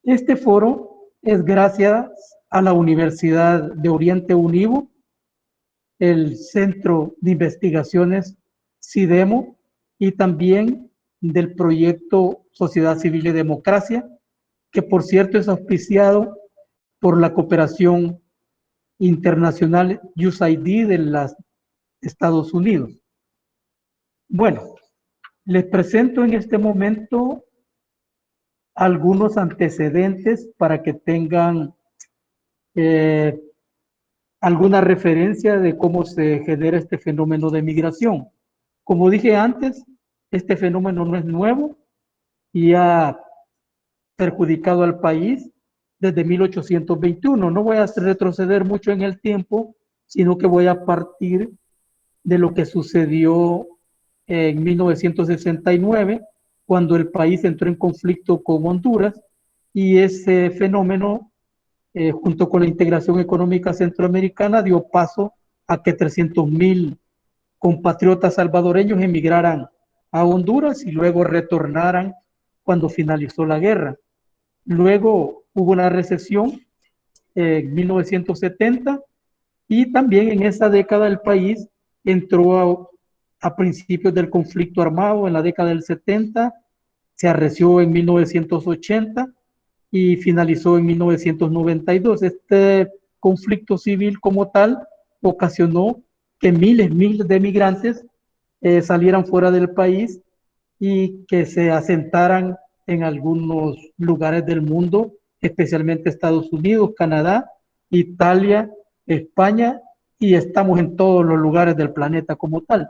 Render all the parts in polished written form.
Este foro es gracias a la Universidad de Oriente Univo, el Centro de Investigaciones CIDEMO y también del proyecto Sociedad Civil y Democracia, que por cierto es auspiciado por la cooperación internacional USAID de los Estados Unidos. Bueno, les presento en este momento algunos antecedentes para que tengan alguna referencia de cómo se genera este fenómeno de migración. Como dije antes, este fenómeno no es nuevo y ha perjudicado al país desde 1821. No voy a retroceder mucho en el tiempo, sino que voy a partir de lo que sucedió en 1969, cuando el país entró en conflicto con Honduras, y ese fenómeno, junto con la integración económica centroamericana, dio paso a que 300,000 compatriotas salvadoreños emigraran a Honduras y luego retornaran cuando finalizó la guerra. Luego hubo una recesión en 1970 y también en esa década el país entró a principios del conflicto armado en la década del 70, se arreció en 1980 y finalizó en 1992. Este conflicto civil como tal ocasionó que miles de migrantes salieran fuera del país y que se asentaran en algunos lugares del mundo, especialmente Estados Unidos, Canadá, Italia, España, y estamos en todos los lugares del planeta como tal.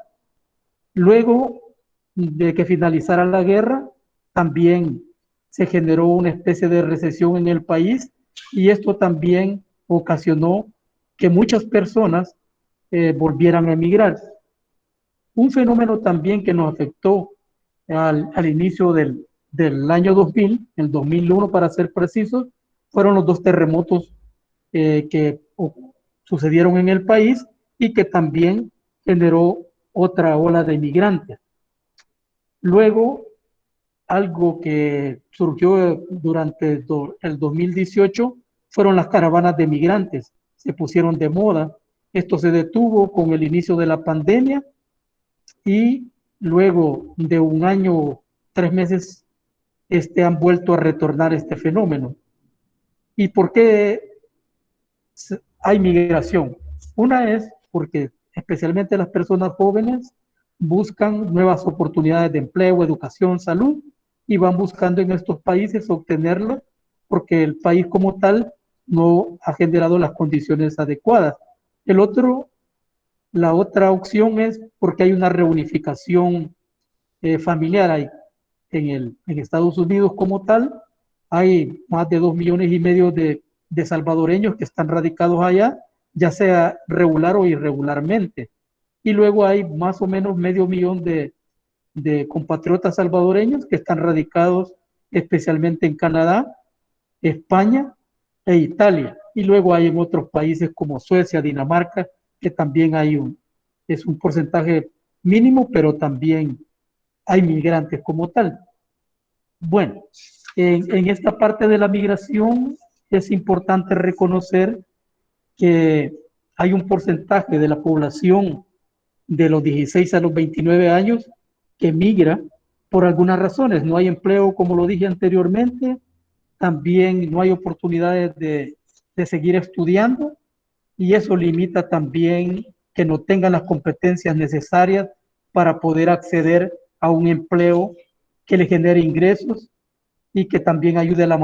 Luego de que finalizara la guerra, también se generó una especie de recesión en el país y esto también ocasionó que muchas personas volvieran a emigrar. Un fenómeno también que nos afectó al inicio del año 2000, el 2001 para ser precisos, fueron los dos terremotos que sucedieron en el país y que también generó otra ola de migrantes. Luego, algo que surgió durante el 2018 fueron las caravanas de migrantes. Se pusieron de moda. Esto se detuvo con el inicio de la pandemia y luego de un año, 3 meses, han vuelto a retornar este fenómeno. ¿Y por qué hay migración? Una es porque especialmente las personas jóvenes buscan nuevas oportunidades de empleo, educación, salud, y van buscando en estos países obtenerlo porque el país como tal no ha generado las condiciones adecuadas. La otra opción es porque hay una reunificación familiar. En Estados Unidos como tal, hay más de 2,5 millones de salvadoreños que están radicados allá, ya sea regular o irregularmente. Y luego hay más o menos 500,000 de compatriotas salvadoreños que están radicados especialmente en Canadá, España e Italia. Y luego hay en otros países como Suecia, Dinamarca, que también es un porcentaje mínimo, pero también hay migrantes como tal. Bueno, en esta parte de la migración es importante reconocer que hay un porcentaje de la población de los 16 a los 29 años que migra por algunas razones. No hay empleo, como lo dije anteriormente, también no hay oportunidades de seguir estudiando y eso limita también que no tengan las competencias necesarias para poder acceder a un empleo que le genere ingresos y que también ayude a la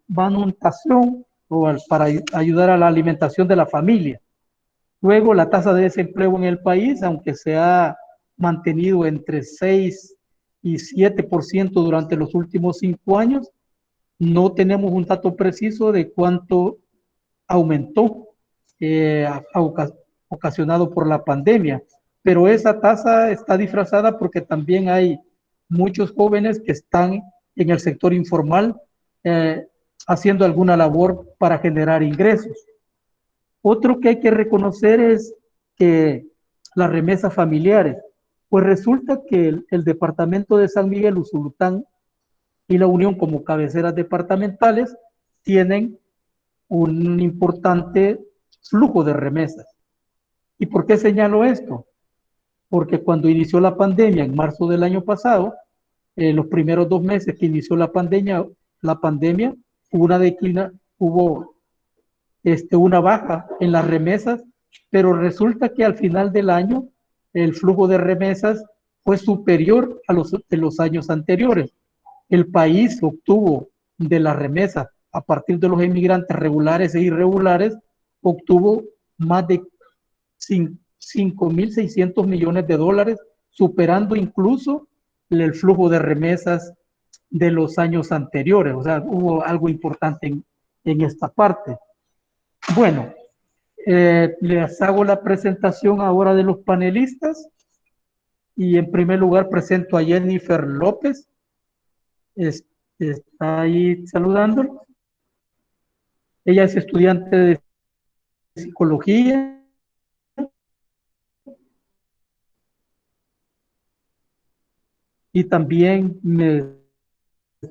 manutención o para ayudar a la alimentación de la familia. Luego, la tasa de desempleo en el país, aunque se ha mantenido entre 6 y 7% durante los últimos 5 años, no tenemos un dato preciso de cuánto aumentó eh, ocasionado por la pandemia, pero esa tasa está disfrazada porque también hay muchos jóvenes que están en el sector informal haciendo alguna labor para generar ingresos. Otro que hay que reconocer es que las remesas familiares, pues resulta que el departamento de San Miguel Usulután y la Unión como cabeceras departamentales tienen un importante flujo de remesas. ¿Y por qué señalo esto? Porque cuando inició la pandemia en marzo del año pasado, los primeros 2 meses que inició la pandemia hubo una baja en las remesas, pero resulta que al final del año el flujo de remesas fue superior a los de los años anteriores. El país obtuvo de las remesas a partir de los inmigrantes regulares e irregulares, obtuvo más de 5.600 millones de dólares, superando incluso el flujo de remesas de los años anteriores. O sea, hubo algo importante en esta parte. Bueno, les hago la presentación ahora de los panelistas y en primer lugar presento a Jennifer López. Está ahí saludándolo. Ella es estudiante de psicología y también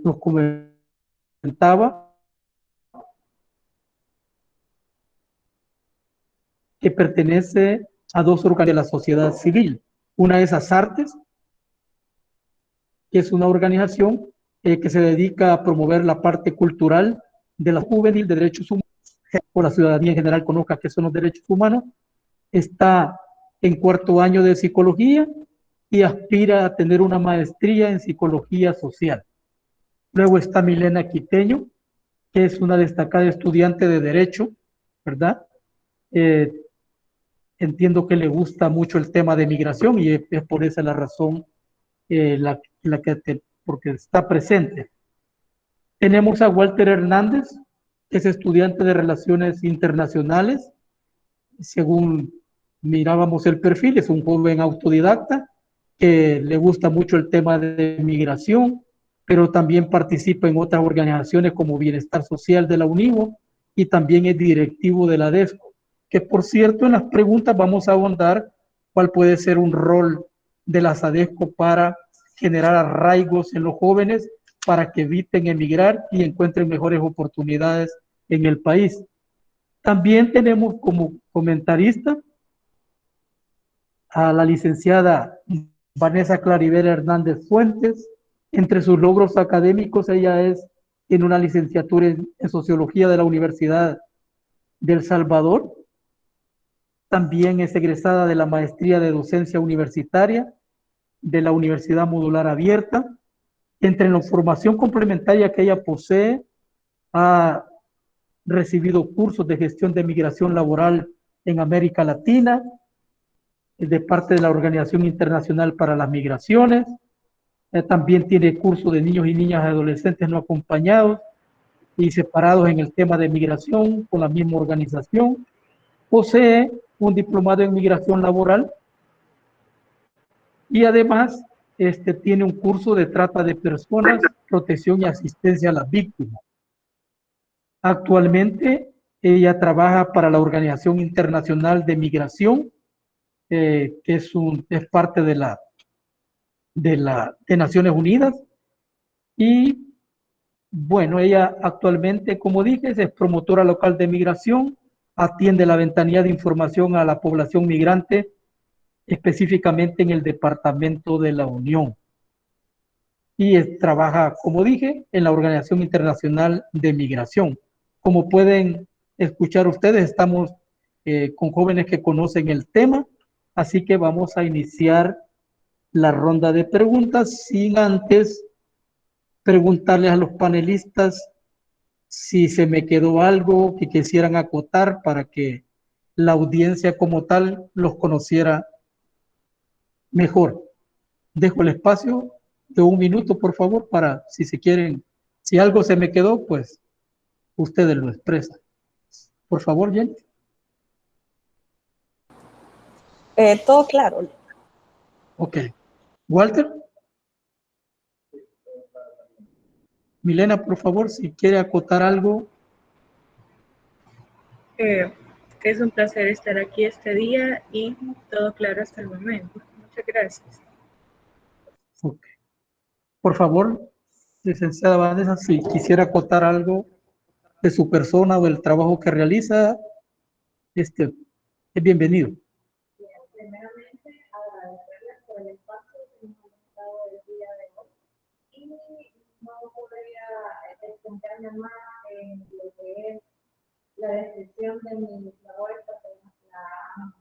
nos comentaba que pertenece a dos órganos de la sociedad civil. Una es ASARTES, que es una organización que se dedica a promover la parte cultural de la juvenil de derechos humanos, o la ciudadanía en general conozca qué son los derechos humanos. Está en cuarto año de psicología y aspira a tener una maestría en psicología social. Luego está Milena Quiteño, que es una destacada estudiante de Derecho, ¿verdad? Entiendo que le gusta mucho el tema de migración y es por esa la razón porque está presente. Tenemos a Walter Hernández, que es estudiante de Relaciones Internacionales. Según mirábamos el perfil, es un joven autodidacta que le gusta mucho el tema de migración, pero también participa en otras organizaciones como Bienestar Social de la UNIVO y también es directivo de la DESCO, que por cierto en las preguntas vamos a ahondar cuál puede ser un rol de la SADESCO para generar arraigos en los jóvenes para que eviten emigrar y encuentren mejores oportunidades en el país. También tenemos como comentarista a la licenciada Vanessa Claribel Hernández Fuentes. Entre sus logros académicos, ella tiene una licenciatura en Sociología de la Universidad de El Salvador. También es egresada de la Maestría de Docencia Universitaria de la Universidad Modular Abierta. Entre la formación complementaria que ella posee, ha recibido cursos de gestión de migración laboral en América Latina, de parte de la Organización Internacional para las Migraciones. También tiene cursos de niños y niñas y adolescentes no acompañados y separados en el tema de migración con la misma organización. Posee un diplomado en migración laboral y además tiene un curso de trata de personas, protección y asistencia a las víctimas. Actualmente ella trabaja para la Organización Internacional de Migración, que es parte de Naciones Unidas. Y bueno, ella actualmente, como dije, es promotora local de migración, atiende la ventanilla de información a la población migrante, específicamente en el Departamento de la Unión. Y trabaja, como dije, en la Organización Internacional de Migración. Como pueden escuchar ustedes, estamos con jóvenes que conocen el tema, así que vamos a iniciar la ronda de preguntas sin antes preguntarles a los panelistas si se me quedó algo que quisieran acotar para que la audiencia como tal los conociera mejor. Dejo el espacio de 1 minuto, por favor, para si se quieren, si algo se me quedó, pues ustedes lo expresan. Por favor, Jenny. Todo claro. Ok. Walter. Milena, por favor, si quiere acotar algo. Es un placer estar aquí este día y todo claro hasta el momento. Muchas gracias. Okay. Por favor, Licenciada Vanessa, si quisiera acotar algo de su persona o del trabajo que realiza, este, es bienvenido. Primeramente, agradecerles por el espacio que nos han dado el día de hoy. Y no podría extenderme más en lo que es la descripción de mis labores, porque la han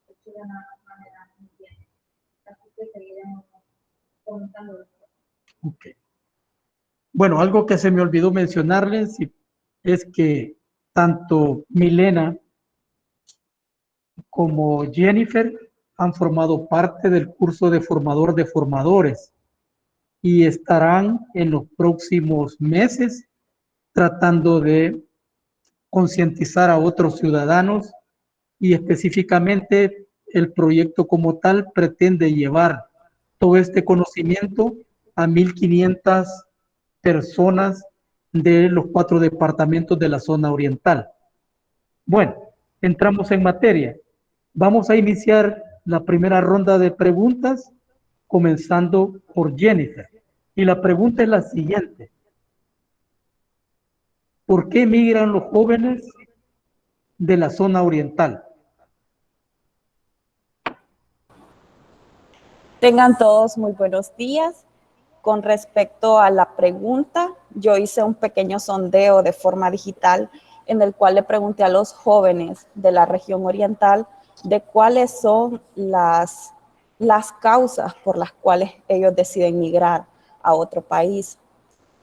hecho de una manera muy bien. Así que seguiremos comentando después. Okay. Bueno, algo que se me olvidó mencionarles es que tanto Milena como Jennifer han formado parte del curso de formador de formadores y estarán en los próximos meses tratando de concientizar a otros ciudadanos y específicamente el proyecto como tal pretende llevar todo este conocimiento a 1.500 personas de los 4 departamentos de la zona oriental. Bueno, entramos en materia. Vamos a iniciar la primera ronda de preguntas, comenzando por Jennifer. Y la pregunta es la siguiente. ¿Por qué migran los jóvenes de la zona oriental? Tengan todos muy buenos días. Con respecto a la pregunta, yo hice un pequeño sondeo de forma digital en el cual le pregunté a los jóvenes de la región oriental de cuáles son las causas por las cuales ellos deciden migrar a otro país,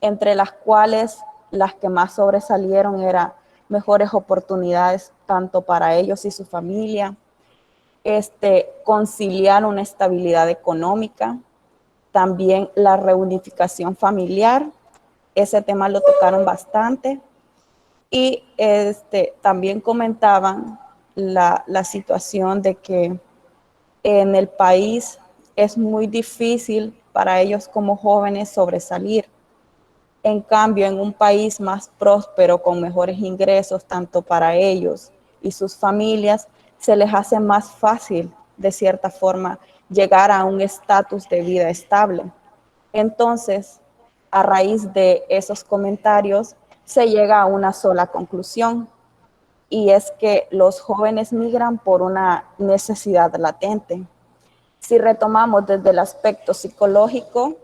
entre las cuales las que más sobresalieron eran mejores oportunidades tanto para ellos y su familia, conciliar una estabilidad económica, también la reunificación familiar, ese tema lo tocaron bastante, y también comentaban la situación de que en el país es muy difícil para ellos como jóvenes sobresalir. En cambio, en un país más próspero, con mejores ingresos, tanto para ellos y sus familias, se les hace más fácil, de cierta forma, llegar a un estatus de vida estable. Entonces, a raíz de esos comentarios, se llega a una sola conclusión, y es que los jóvenes migran por una necesidad latente. Si retomamos desde el aspecto psicológico,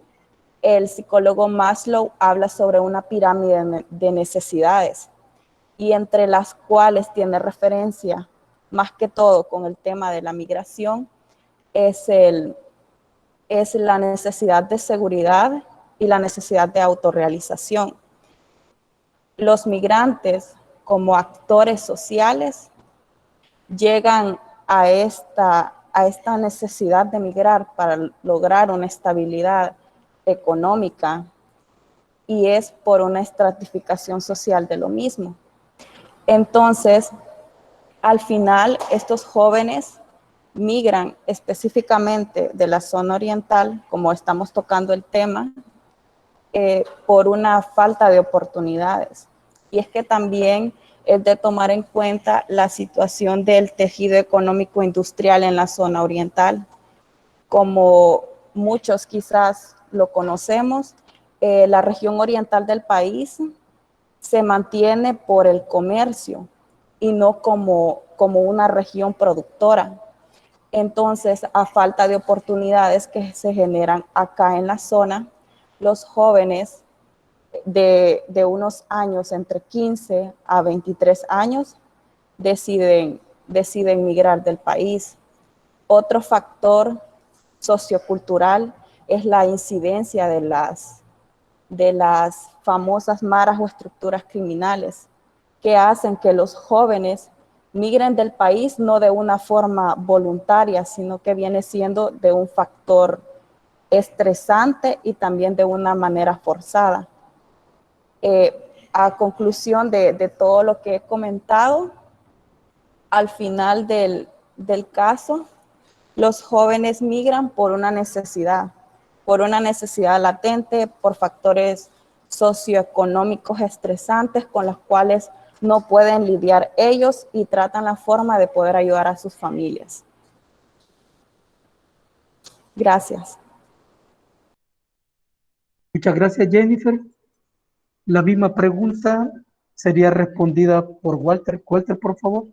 el psicólogo Maslow habla sobre una pirámide de necesidades, y entre las cuales tiene referencia, más que todo con el tema de la migración, es la necesidad de seguridad y la necesidad de autorrealización. Los migrantes, como actores sociales, llegan a esta necesidad de migrar para lograr una estabilidad económica, y es por una estratificación social de lo mismo. Entonces, al final, estos jóvenes migran específicamente de la zona oriental, como estamos tocando el tema, por una falta de oportunidades. Y es que también es de tomar en cuenta la situación del tejido económico industrial en la zona oriental. Como muchos quizás lo conocemos, la región oriental del país se mantiene por el comercio y no como una región productora. Entonces, a falta de oportunidades que se generan acá en la zona, los jóvenes de unos años, entre 15 a 23 años, deciden migrar del país. Otro factor sociocultural es la incidencia de las famosas maras o estructuras criminales, que hacen que los jóvenes migren del país no de una forma voluntaria, sino que viene siendo de un factor estresante y también de una manera forzada. A conclusión de todo lo que he comentado, al final del caso, los jóvenes migran por una necesidad latente, por factores socioeconómicos estresantes con los cuales no pueden lidiar ellos, y tratan la forma de poder ayudar a sus familias. Gracias. Muchas gracias, Jennifer. La misma pregunta sería respondida por Walter. Walter, por favor.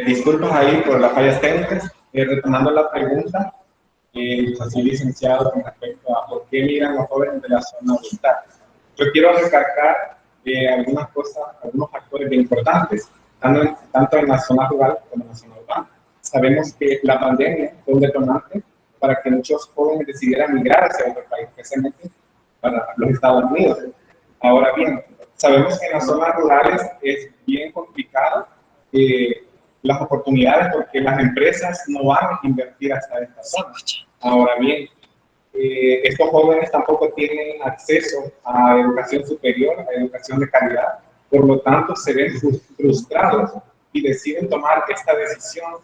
Disculpas ahí por las fallas técnicas. Retomando la pregunta, así licenciado, con respecto a por qué migran los jóvenes de la zona oriental. Yo quiero recalcar algunas cosas, algunos factores bien importantes, tanto en la zona rural como en la zona urbana. Sabemos que la pandemia fue un detonante para que muchos jóvenes decidieran migrar hacia otro país, especialmente para los Estados Unidos. Ahora bien, sabemos que en las zonas rurales es bien complicado las oportunidades porque las empresas no van a invertir hasta esta zona. Ahora bien, estos jóvenes tampoco tienen acceso a educación superior, a educación de calidad, por lo tanto se ven frustrados y deciden tomar esta decisión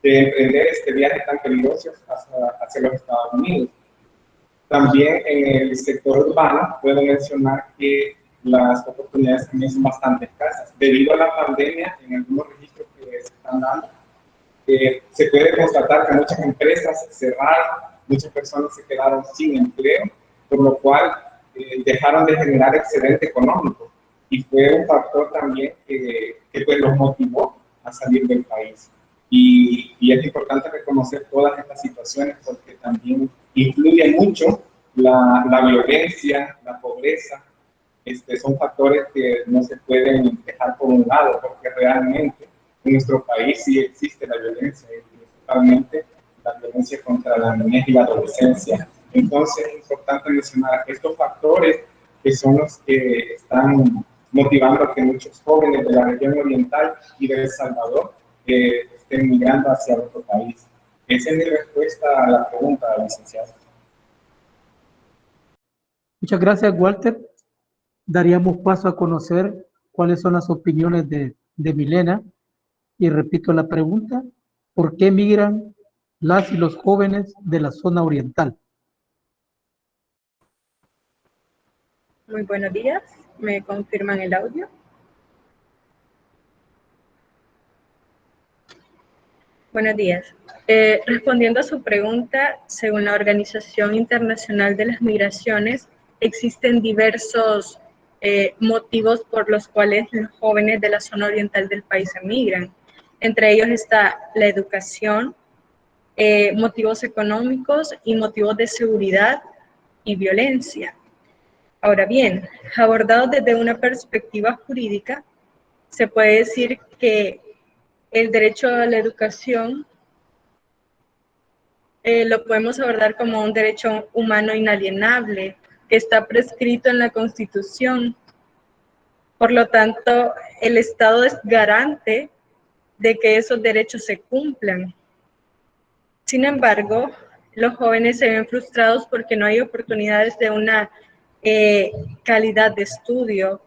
de emprender este viaje tan peligroso hacia los Estados Unidos. También en el sector urbano puedo mencionar que las oportunidades también son bastante escasas. Debido a la pandemia, en algunos registros que se están dando, se puede constatar que muchas empresas cerraron, muchas personas se quedaron sin empleo, por lo cual dejaron de generar excedente económico. Y fue un factor también que pues, los motivó a salir del país. Y es importante reconocer todas estas situaciones porque también influye mucho la violencia, la pobreza. Son factores que no se pueden dejar por un lado porque realmente en nuestro país sí existe la violencia, principalmente la violencia contra la niñez y la adolescencia. Entonces es importante mencionar estos factores que son los que están motivando a que muchos jóvenes de la región oriental y de El Salvador estén migrando hacia otro país. Esa es mi respuesta a la pregunta, licenciado. Muchas gracias, Walter. Daríamos paso a conocer cuáles son las opiniones de Milena. Y repito la pregunta, ¿por qué migran las y los jóvenes de la zona oriental? Muy buenos días. ¿Me confirman el audio? Buenos días. Respondiendo a su pregunta, según la Organización Internacional de las Migraciones, existen diversos motivos por los cuales los jóvenes de la zona oriental del país emigran. Entre ellos está la educación, motivos económicos y motivos de seguridad y violencia. Ahora bien, abordados desde una perspectiva jurídica, se puede decir que el derecho a la educación lo podemos abordar como un derecho humano inalienable que está prescrito en la Constitución. Por lo tanto, el Estado es garante de que esos derechos se cumplan. Sin embargo, los jóvenes se ven frustrados porque no hay oportunidades de una calidad de estudio.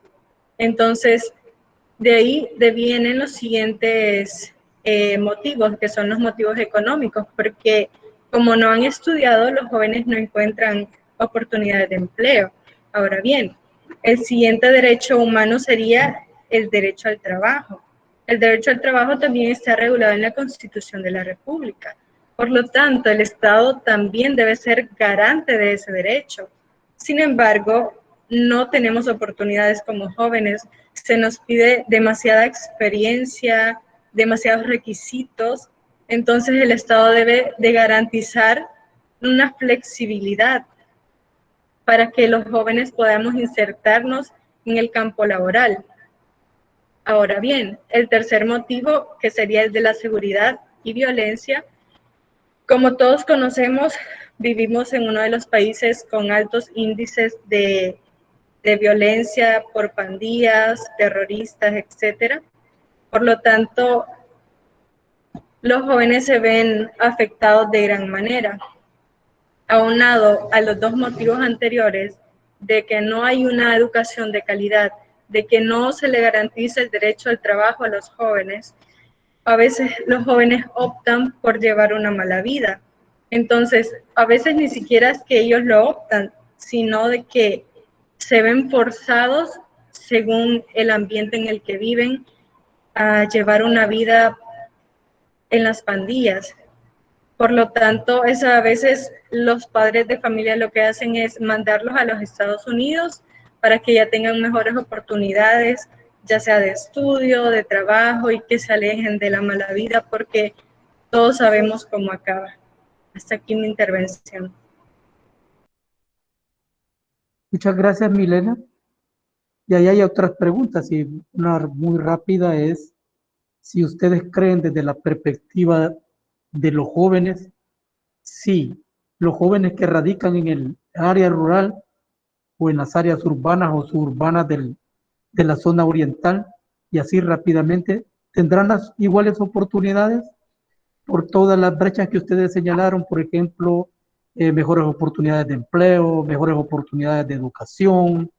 Entonces, De ahí devienen los siguientes motivos, que son los motivos económicos, porque como no han estudiado, los jóvenes no encuentran oportunidades de empleo. Ahora bien, el siguiente derecho humano sería el derecho al trabajo. El derecho al trabajo también está regulado en la Constitución de la República. Por lo tanto, el Estado también debe ser garante de ese derecho. Sin embargo, no tenemos oportunidades como jóvenes. Se nos pide demasiada experiencia, demasiados requisitos. Entonces, el Estado debe de garantizar una flexibilidad para que los jóvenes podamos insertarnos en el campo laboral. Ahora bien, el tercer motivo, que sería el de la seguridad y violencia, como todos conocemos, vivimos en uno de los países con altos índices de violencia por pandillas, terroristas, etcétera. Por lo tanto, los jóvenes se ven afectados de gran manera. Aunado a los dos motivos anteriores, de que no hay una educación de calidad, de que no se le garantiza el derecho al trabajo a los jóvenes, a veces los jóvenes optan por llevar una mala vida. Entonces, a veces ni siquiera es que ellos lo optan, sino de que se ven forzados, según el ambiente en el que viven, a llevar una vida en las pandillas. Por lo tanto, a veces los padres de familia lo que hacen es mandarlos a los Estados Unidos para que ya tengan mejores oportunidades, ya sea de estudio, de trabajo, y que se alejen de la mala vida, porque todos sabemos cómo acaba. Hasta aquí mi intervención. Muchas gracias, Milena. Y ahí hay otras preguntas, y una muy rápida es si ustedes creen desde la perspectiva de los jóvenes, sí, los jóvenes que radican en el área rural o en las áreas urbanas o suburbanas de la zona oriental, y así rápidamente tendrán las iguales oportunidades por todas las brechas que ustedes señalaron, por ejemplo, mejores oportunidades de empleo, mejores oportunidades de educación,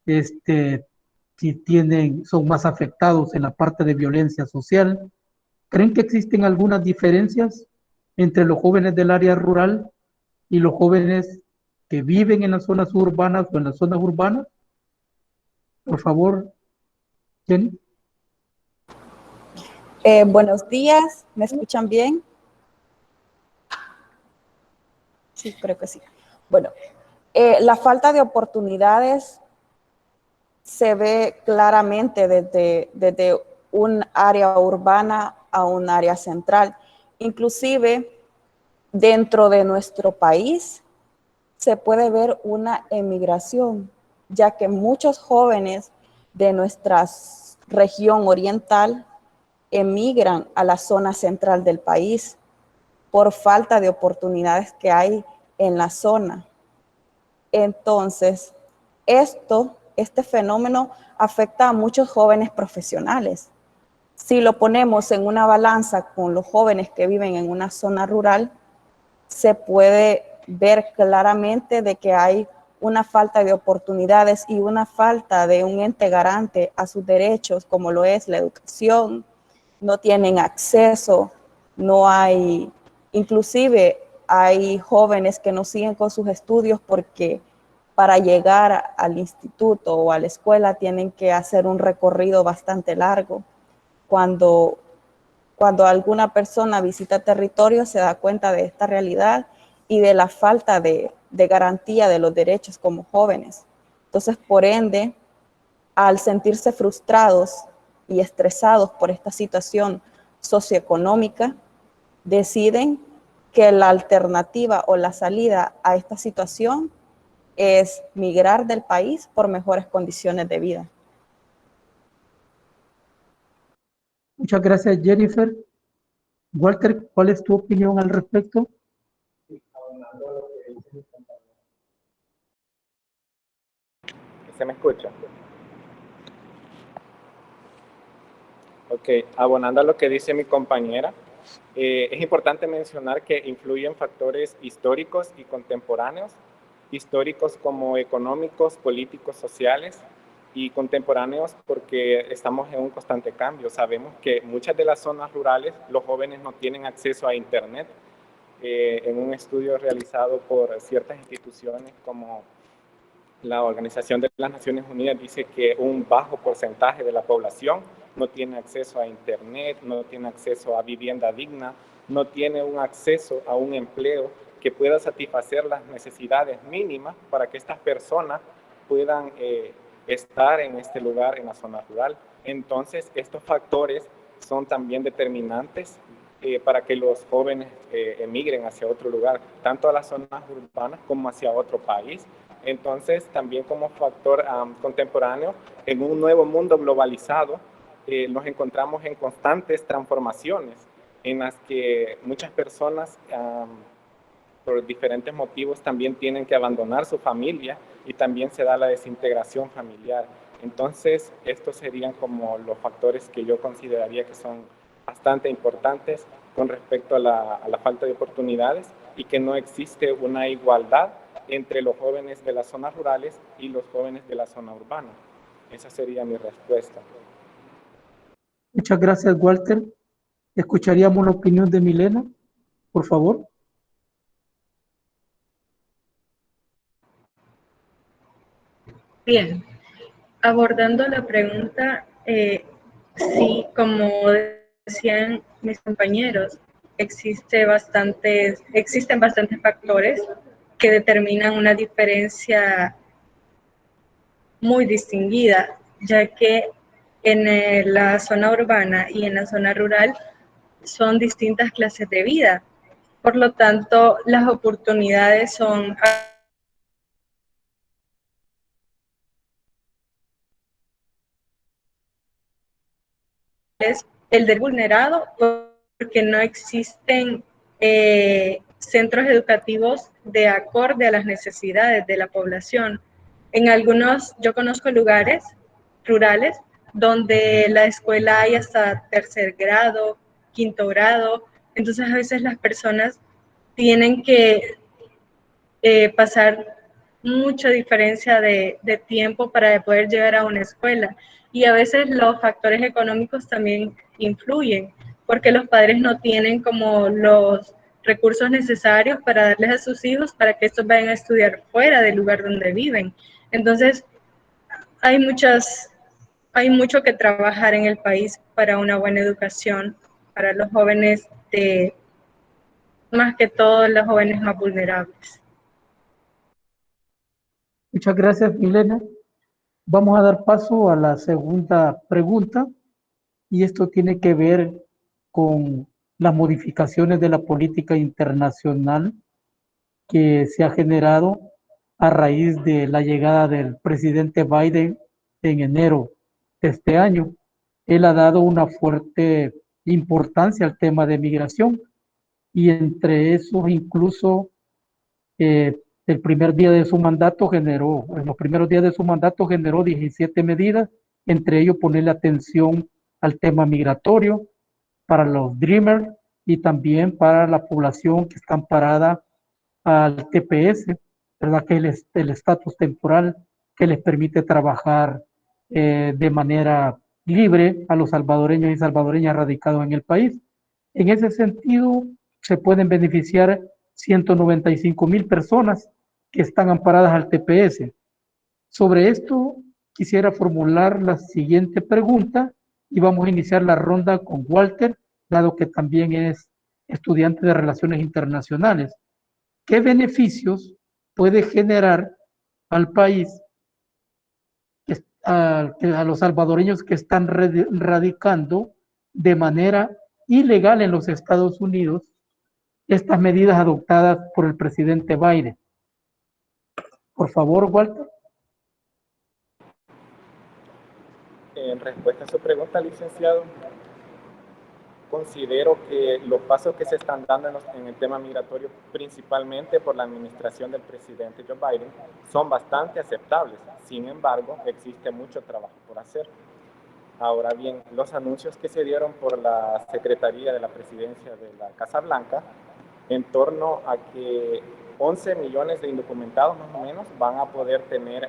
si son más afectados en la parte de violencia social. ¿Creen que existen algunas diferencias entre los jóvenes del área rural y los jóvenes que viven en las zonas urbanas o en las zonas urbanas? Por favor, Jenny. Buenos días, ¿me escuchan bien? Sí, creo que sí. Bueno, la falta de oportunidades se ve claramente desde un área urbana a un área central. Inclusive, dentro de nuestro país se puede ver una emigración, ya que muchos jóvenes de nuestra región oriental emigran a la zona central del país por falta de oportunidades que hay en la zona. Entonces, este fenómeno afecta a muchos jóvenes profesionales. Si lo ponemos en una balanza con los jóvenes que viven en una zona rural, se puede ver claramente de que hay una falta de oportunidades y una falta de un ente garante a sus derechos, como lo es la educación. No tienen acceso, no hay, inclusive hay jóvenes que no siguen con sus estudios porque para llegar al instituto o a la escuela tienen que hacer un recorrido bastante largo. Cuando alguna persona visita territorio se da cuenta de esta realidad y de la falta de garantía de los derechos como jóvenes. Entonces, por ende, al sentirse frustrados y estresados por esta situación socioeconómica, deciden que la alternativa o la salida a esta situación es migrar del país por mejores condiciones de vida. Muchas gracias, Jennifer. Walter, ¿cuál es tu opinión al respecto? ¿Se me escucha? Ok, abonando a lo que dice mi compañera, es importante mencionar que influyen factores históricos y contemporáneos, históricos como económicos, políticos, sociales, y contemporáneos porque estamos en un constante cambio. Sabemos que muchas de las zonas rurales los jóvenes no tienen acceso a Internet. En un estudio realizado por ciertas instituciones como la Organización de las Naciones Unidas dice que un bajo porcentaje de la población no tiene acceso a Internet, no tiene acceso a vivienda digna, no tiene un acceso a un empleo que pueda satisfacer las necesidades mínimas para que estas personas puedan estar en este lugar, en la zona rural. Entonces, estos factores son también determinantes para que los jóvenes emigren hacia otro lugar, tanto a las zonas urbanas como hacia otro país. Entonces, también como factor contemporáneo, en un nuevo mundo globalizado, nos encontramos en constantes transformaciones en las que muchas personas, por diferentes motivos, también tienen que abandonar su familia y también se da la desintegración familiar. Entonces, estos serían como los factores que yo consideraría que son bastante importantes con respecto a la falta de oportunidades y que no existe una igualdad entre los jóvenes de las zonas rurales y los jóvenes de la zona urbana. Esa sería mi respuesta. Muchas gracias, Walter. Escucharíamos la opinión de Milena, por favor. Bien, abordando la pregunta, sí, como decían mis compañeros, existen bastantes factores que determinan una diferencia muy distinguida, ya que en la zona urbana y en la zona rural son distintas clases de vida. Por lo tanto, las oportunidades son el del vulnerado, porque no existen centros educativos de acorde a las necesidades de la población. En algunos, yo conozco lugares rurales donde la escuela hay hasta tercer grado, quinto grado, entonces a veces las personas tienen que pasar mucha diferencia de tiempo para poder llegar a una escuela. Y a veces los factores económicos también influyen, porque los padres no tienen como los recursos necesarios para darles a sus hijos para que estos vayan a estudiar fuera del lugar donde viven. Entonces, hay mucho que trabajar en el país para una buena educación para los jóvenes más que todo los jóvenes más vulnerables. Muchas gracias, Milena. Vamos a dar paso a la segunda pregunta y esto tiene que ver con las modificaciones de la política internacional que se ha generado a raíz de la llegada del presidente Biden en enero de este año. Él ha dado una fuerte importancia al tema de migración y entre esos incluso el primer día de su mandato generó, en los primeros días de su mandato generó 17 medidas, entre ellos ponerle atención al tema migratorio para los Dreamers y también para la población que está amparada al TPS, ¿verdad? Que es el estatus temporal que les permite trabajar de manera libre a los salvadoreños y salvadoreñas radicados en el país. En ese sentido, se pueden beneficiar 195,000 personas que están amparadas al TPS. Sobre esto, quisiera formular la siguiente pregunta y vamos a iniciar la ronda con Walter, dado que también es estudiante de Relaciones Internacionales. ¿Qué beneficios puede generar al país, a los salvadoreños que están radicando de manera ilegal en los Estados Unidos estas medidas adoptadas por el presidente Biden? Por favor, Walter. En respuesta a su pregunta, licenciado, considero que los pasos que se están dando en el tema migratorio, principalmente por la administración del presidente Joe Biden, son bastante aceptables. Sin embargo, existe mucho trabajo por hacer. Ahora bien, los anuncios que se dieron por la Secretaría de la Presidencia de la Casa Blanca en torno a que 11 millones de indocumentados más o menos van a poder tener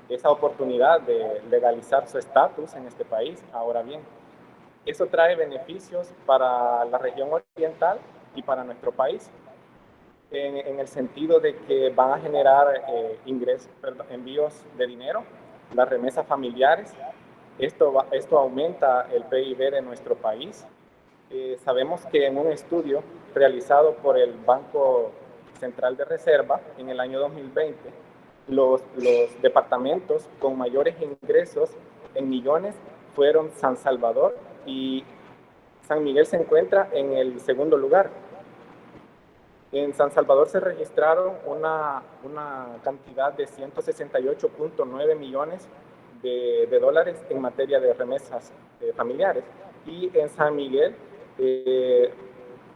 esa oportunidad de legalizar su estatus en este país. Ahora bien, eso trae beneficios para la región oriental y para nuestro país, en el sentido de que van a generar envíos de dinero, las remesas familiares. Esto aumenta el PIB de nuestro país. Sabemos que en un estudio realizado por el Banco Central de Reserva en el año 2020, los departamentos con mayores ingresos en millones fueron San Salvador, y San Miguel se encuentra en el segundo lugar. En San Salvador se registraron una cantidad de 168.9 millones de dólares en materia de remesas familiares. Y en San Miguel,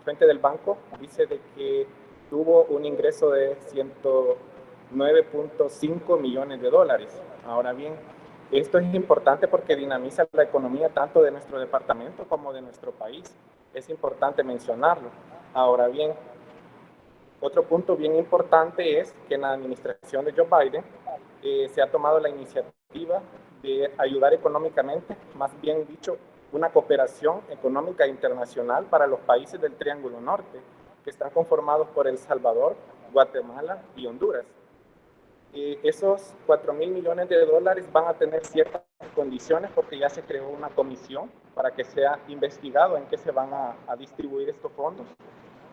frente del banco, dice de que tuvo un ingreso de 109.5 millones de dólares. Ahora bien, esto es importante porque dinamiza la economía tanto de nuestro departamento como de nuestro país. Es importante mencionarlo. Ahora bien, otro punto bien importante es que en la administración de Joe Biden se ha tomado la iniciativa de ayudar económicamente, más bien dicho, una cooperación económica internacional para los países del Triángulo Norte, que están conformados por El Salvador, Guatemala y Honduras. Esos 4.000 millones de dólares van a tener ciertas condiciones porque ya se creó una comisión para que sea investigado en qué se van a distribuir estos fondos.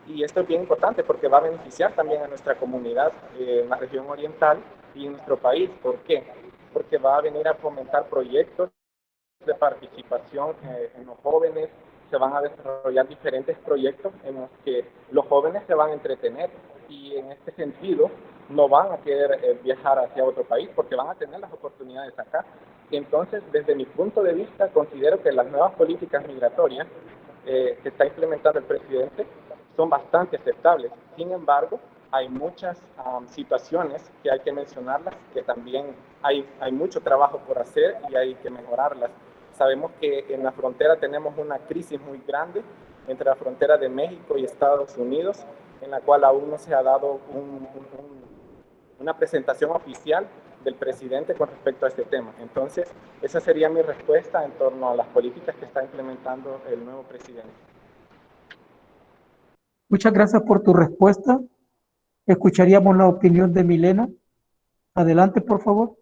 Y esto es bien importante porque va a beneficiar también a nuestra comunidad en la región oriental y en nuestro país. ¿Por qué? Porque va a venir a fomentar proyectos de participación en los jóvenes. Se van a desarrollar diferentes proyectos en los que los jóvenes se van a entretener, y en este sentido no van a querer viajar hacia otro país porque van a tener las oportunidades acá. Entonces, desde mi punto de vista, considero que las nuevas políticas migratorias que está implementando el presidente son bastante aceptables. Sin embargo, hay muchas situaciones que hay que mencionarlas, que también hay mucho trabajo por hacer y hay que mejorarlas. Sabemos que en la frontera tenemos una crisis muy grande entre la frontera de México y Estados Unidos, en la cual aún no se ha dado una presentación oficial del presidente con respecto a este tema. Entonces, esa sería mi respuesta en torno a las políticas que está implementando el nuevo presidente. Muchas gracias por tu respuesta. Escucharíamos la opinión de Milena. Adelante, por favor.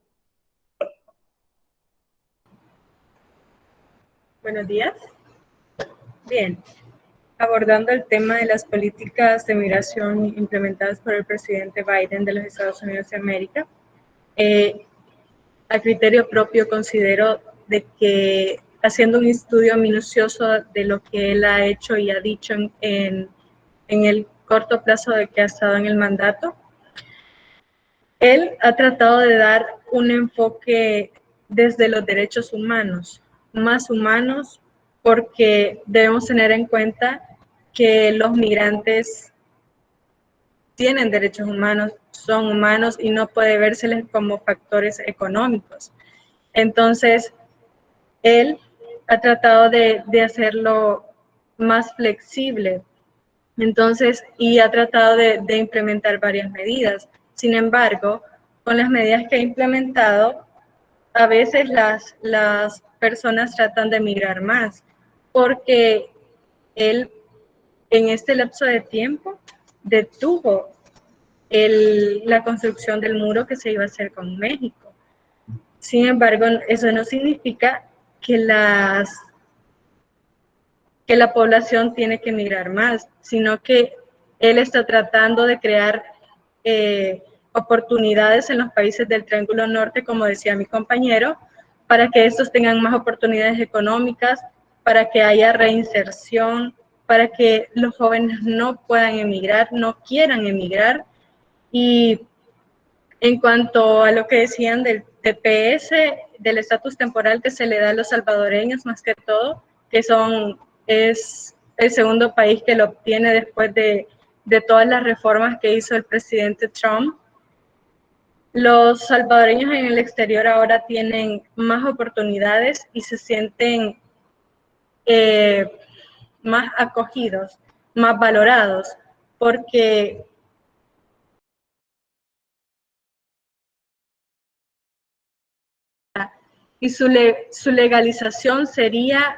Buenos días. Bien, abordando el tema de las políticas de migración implementadas por el presidente Biden de los Estados Unidos de América, a criterio propio considero de que, haciendo un estudio minucioso de lo que él ha hecho y ha dicho en el corto plazo de que ha estado en el mandato, él ha tratado de dar un enfoque desde los derechos humanos, más humanos, porque debemos tener en cuenta que los migrantes tienen derechos humanos, son humanos y no puede vérseles como factores económicos. Entonces, él ha tratado de hacerlo más flexible, entonces, y ha tratado de implementar varias medidas. Sin embargo, con las medidas que ha implementado, a veces las personas tratan de migrar más, porque él en este lapso de tiempo detuvo la construcción del muro que se iba a hacer con México. Sin embargo, eso no significa que la población tiene que migrar más, sino que él está tratando de crear oportunidades en los países del Triángulo Norte, como decía mi compañero, para que estos tengan más oportunidades económicas, para que haya reinserción, para que los jóvenes no puedan emigrar, no quieran emigrar. Y en cuanto a lo que decían del TPS, del estatus temporal que se le da a los salvadoreños, más que todo, que es el segundo país que lo obtiene después de todas las reformas que hizo el presidente Trump. Los salvadoreños en el exterior ahora tienen más oportunidades y se sienten más acogidos, más valorados, porque y su legalización sería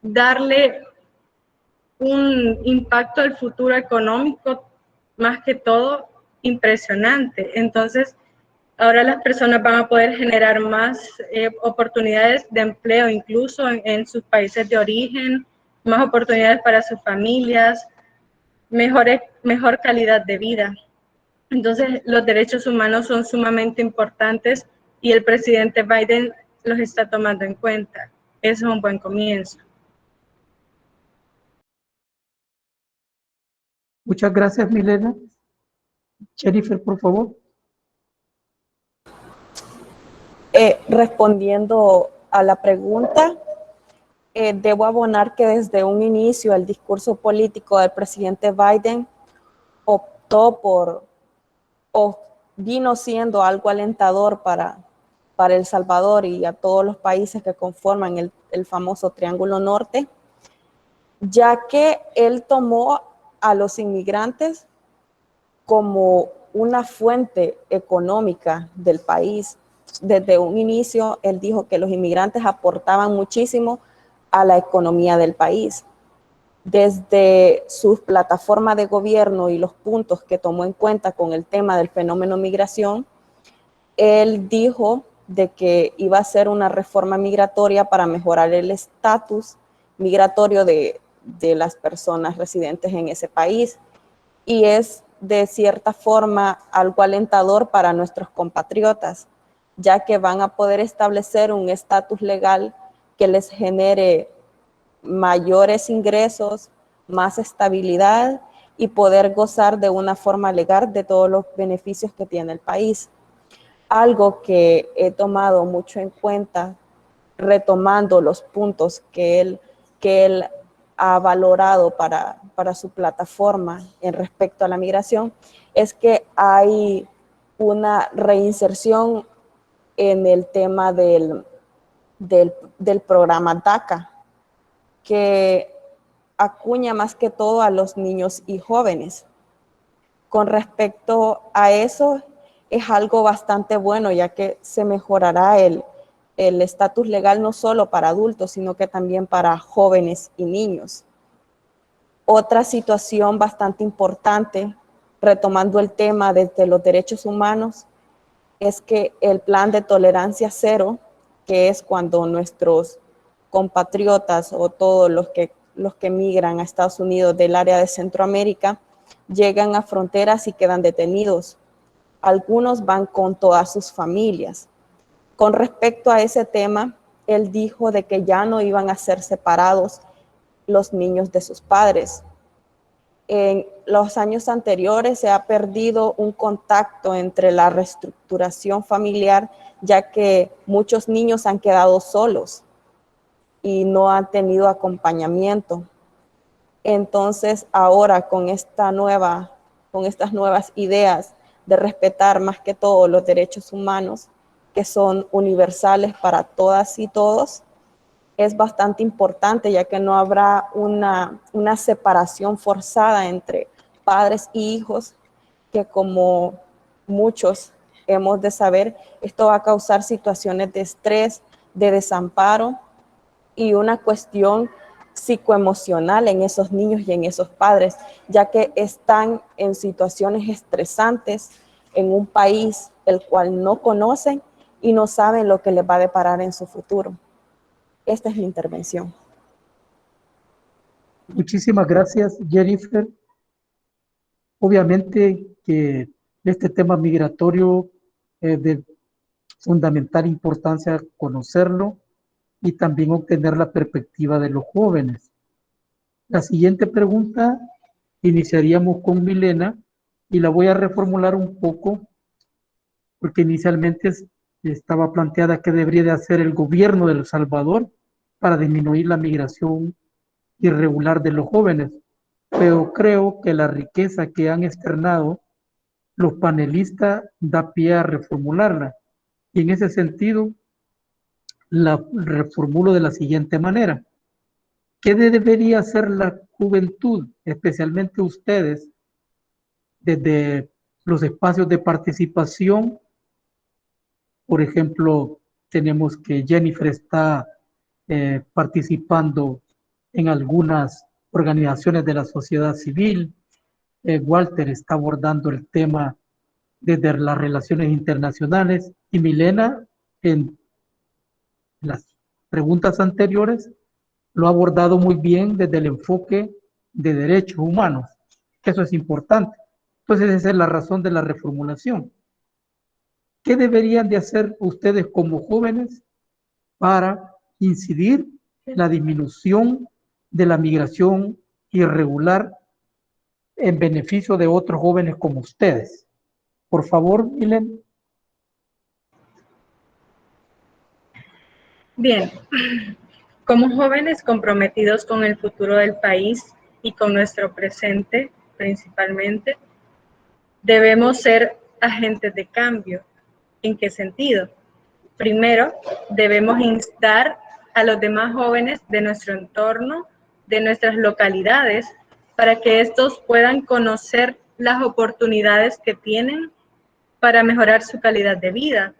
darle un impacto al futuro económico, más que todo, impresionante. Entonces, ahora las personas van a poder generar más oportunidades de empleo, incluso en sus países de origen, más oportunidades para sus familias, mejor calidad de vida. Entonces, los derechos humanos son sumamente importantes y el presidente Biden los está tomando en cuenta. Eso es un buen comienzo. Muchas gracias, Milena. Jennifer, por favor. Respondiendo a la pregunta, debo abonar que desde un inicio el discurso político del presidente Biden optó por, o vino siendo algo alentador para El Salvador y a todos los países que conforman el famoso Triángulo Norte, ya que él tomó a los inmigrantes como una fuente económica del país. Desde un inicio, él dijo que los inmigrantes aportaban muchísimo a la economía del país. Desde su plataforma de gobierno y los puntos que tomó en cuenta con el tema del fenómeno migración, él dijo de que iba a hacer una reforma migratoria para mejorar el estatus migratorio de las personas residentes en ese país. Y es de cierta forma algo alentador para nuestros compatriotas, ya que van a poder establecer un estatus legal que les genere mayores ingresos, más estabilidad y poder gozar de una forma legal de todos los beneficios que tiene el país. Algo que he tomado mucho en cuenta, retomando los puntos que él ha valorado para su plataforma en respecto a la migración, es que hay una reinserción en el tema del programa DACA, que acuña más que todo a los niños y jóvenes. Con respecto a eso, es algo bastante bueno, ya que se mejorará el estatus legal no solo para adultos, sino que también para jóvenes y niños. Otra situación bastante importante, retomando el tema desde los derechos humanos, es que el plan de tolerancia cero, que es cuando nuestros compatriotas o todos los que migran a Estados Unidos del área de Centroamérica, llegan a fronteras y quedan detenidos. Algunos van con todas sus familias. Con respecto a ese tema, él dijo de que ya no iban a ser separados los niños de sus padres. En los años anteriores se ha perdido un contacto entre la reestructuración familiar, ya que muchos niños han quedado solos y no han tenido acompañamiento. Entonces, ahora con estas nuevas ideas de respetar más que todo los derechos humanos, que son universales para todas y todos, es bastante importante, ya que no habrá una separación forzada entre padres y hijos, que como muchos hemos de saber, esto va a causar situaciones de estrés, de desamparo y una cuestión psicoemocional en esos niños y en esos padres, ya que están en situaciones estresantes en un país el cual no conocen y no saben lo que les va a deparar en su futuro. Esta es mi intervención. Muchísimas gracias, Jennifer. Obviamente que este tema migratorio es de fundamental importancia conocerlo y también obtener la perspectiva de los jóvenes. La siguiente pregunta iniciaríamos con Milena y la voy a reformular un poco porque inicialmente estaba planteada que debería de hacer el gobierno de El Salvador para disminuir la migración irregular de los jóvenes, pero creo que la riqueza que han externado los panelistas da pie a reformularla. Y en ese sentido, la reformulo de la siguiente manera. ¿Qué debería hacer la juventud, especialmente ustedes, desde los espacios de participación, por ejemplo, Tenemos que Jennifer está participando en algunas organizaciones de la sociedad civil. Walter está abordando el tema desde las relaciones internacionales y Milena en las preguntas anteriores lo ha abordado muy bien desde el enfoque de derechos humanos, que eso es importante. Entonces esa es la razón de la reformulación. ¿Qué deberían de hacer ustedes como jóvenes para incidir en la disminución de la migración irregular en beneficio de otros jóvenes como ustedes? Por favor, Milen. Bien, como jóvenes comprometidos con el futuro del país y con nuestro presente principalmente, debemos ser agentes de cambio. ¿En qué sentido? Primero, debemos instar a los demás jóvenes de nuestro entorno, de nuestras localidades, para que estos puedan conocer las oportunidades que tienen para mejorar su calidad de vida,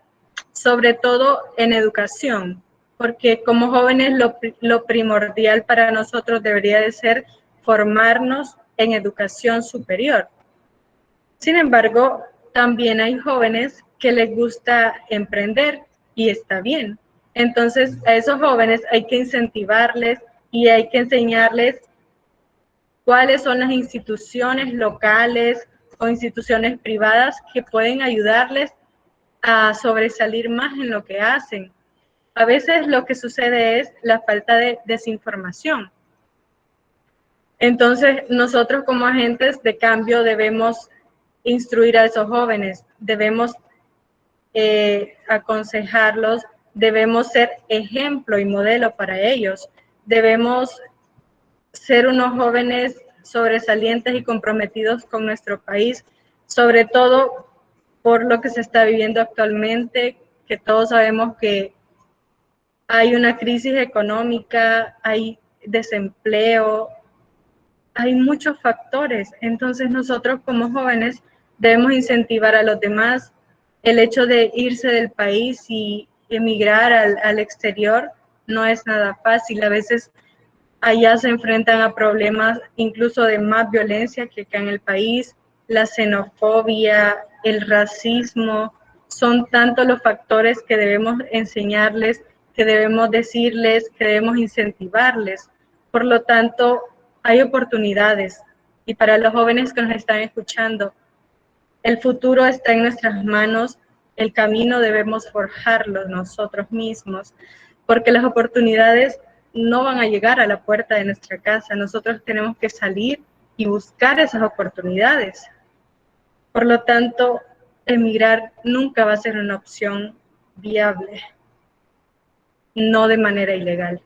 sobre todo en educación, porque como jóvenes lo primordial para nosotros debería de ser formarnos en educación superior. Sin embargo, también hay jóvenes que les gusta emprender y está bien. Entonces, a esos jóvenes hay que incentivarles y hay que enseñarles cuáles son las instituciones locales o instituciones privadas que pueden ayudarles a sobresalir más en lo que hacen. A veces lo que sucede es la falta de desinformación. Entonces, nosotros como agentes de cambio debemos instruir a esos jóvenes, debemos aconsejarlos, debemos ser ejemplo y modelo para ellos, debemos ser unos jóvenes sobresalientes y comprometidos con nuestro país, sobre todo por lo que se está viviendo actualmente, que todos sabemos que hay una crisis económica, hay desempleo, hay muchos factores. Entonces nosotros como jóvenes debemos incentivar a los demás. El hecho de irse del país y emigrar al exterior no es nada fácil. A veces allá se enfrentan a problemas incluso de más violencia que acá en el país. La xenofobia, el racismo, son tantos los factores que debemos enseñarles, que debemos decirles, que debemos incentivarles. Por lo tanto, hay oportunidades. Y para los jóvenes que nos están escuchando, el futuro está en nuestras manos, el camino debemos forjarlo nosotros mismos, porque las oportunidades no van a llegar a la puerta de nuestra casa. Nosotros tenemos que salir y buscar esas oportunidades. Por lo tanto, emigrar nunca va a ser una opción viable, no de manera ilegal.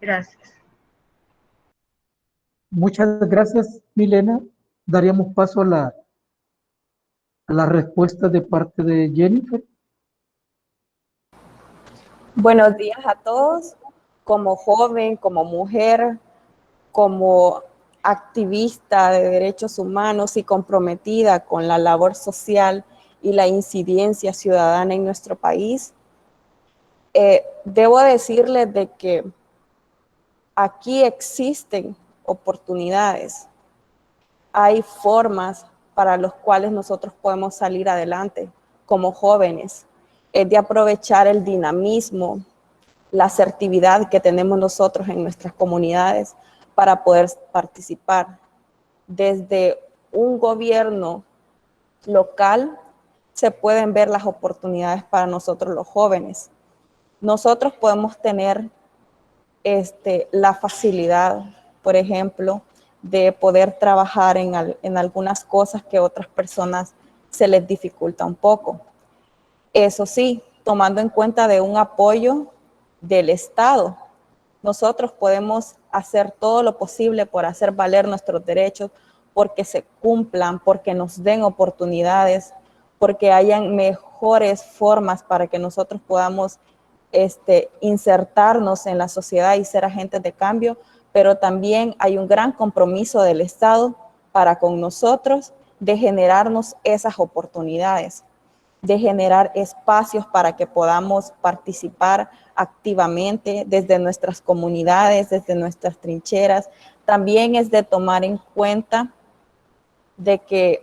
Gracias. Muchas gracias, Milena. Daríamos paso a la respuesta de parte de Jennifer. Buenos días a todos. Como joven, como mujer, como activista de derechos humanos y comprometida con la labor social y la incidencia ciudadana en nuestro país, debo decirles de que aquí existen oportunidades, hay formas para las cuales nosotros podemos salir adelante como jóvenes. Es de aprovechar el dinamismo, la asertividad que tenemos nosotros en nuestras comunidades para poder participar. Desde un gobierno local se pueden ver las oportunidades para nosotros los jóvenes. Nosotros podemos tener la facilidad, por ejemplo, de poder trabajar en algunas cosas que a otras personas se les dificulta un poco. Eso sí, tomando en cuenta de un apoyo del Estado, nosotros podemos hacer todo lo posible por hacer valer nuestros derechos, porque se cumplan, porque nos den oportunidades, porque hayan mejores formas para que nosotros podamos insertarnos en la sociedad y ser agentes de cambio, pero también hay un gran compromiso del Estado para con nosotros de generarnos esas oportunidades. de generar espacios para que podamos participar activamente desde nuestras comunidades, desde nuestras trincheras. También es de tomar en cuenta de que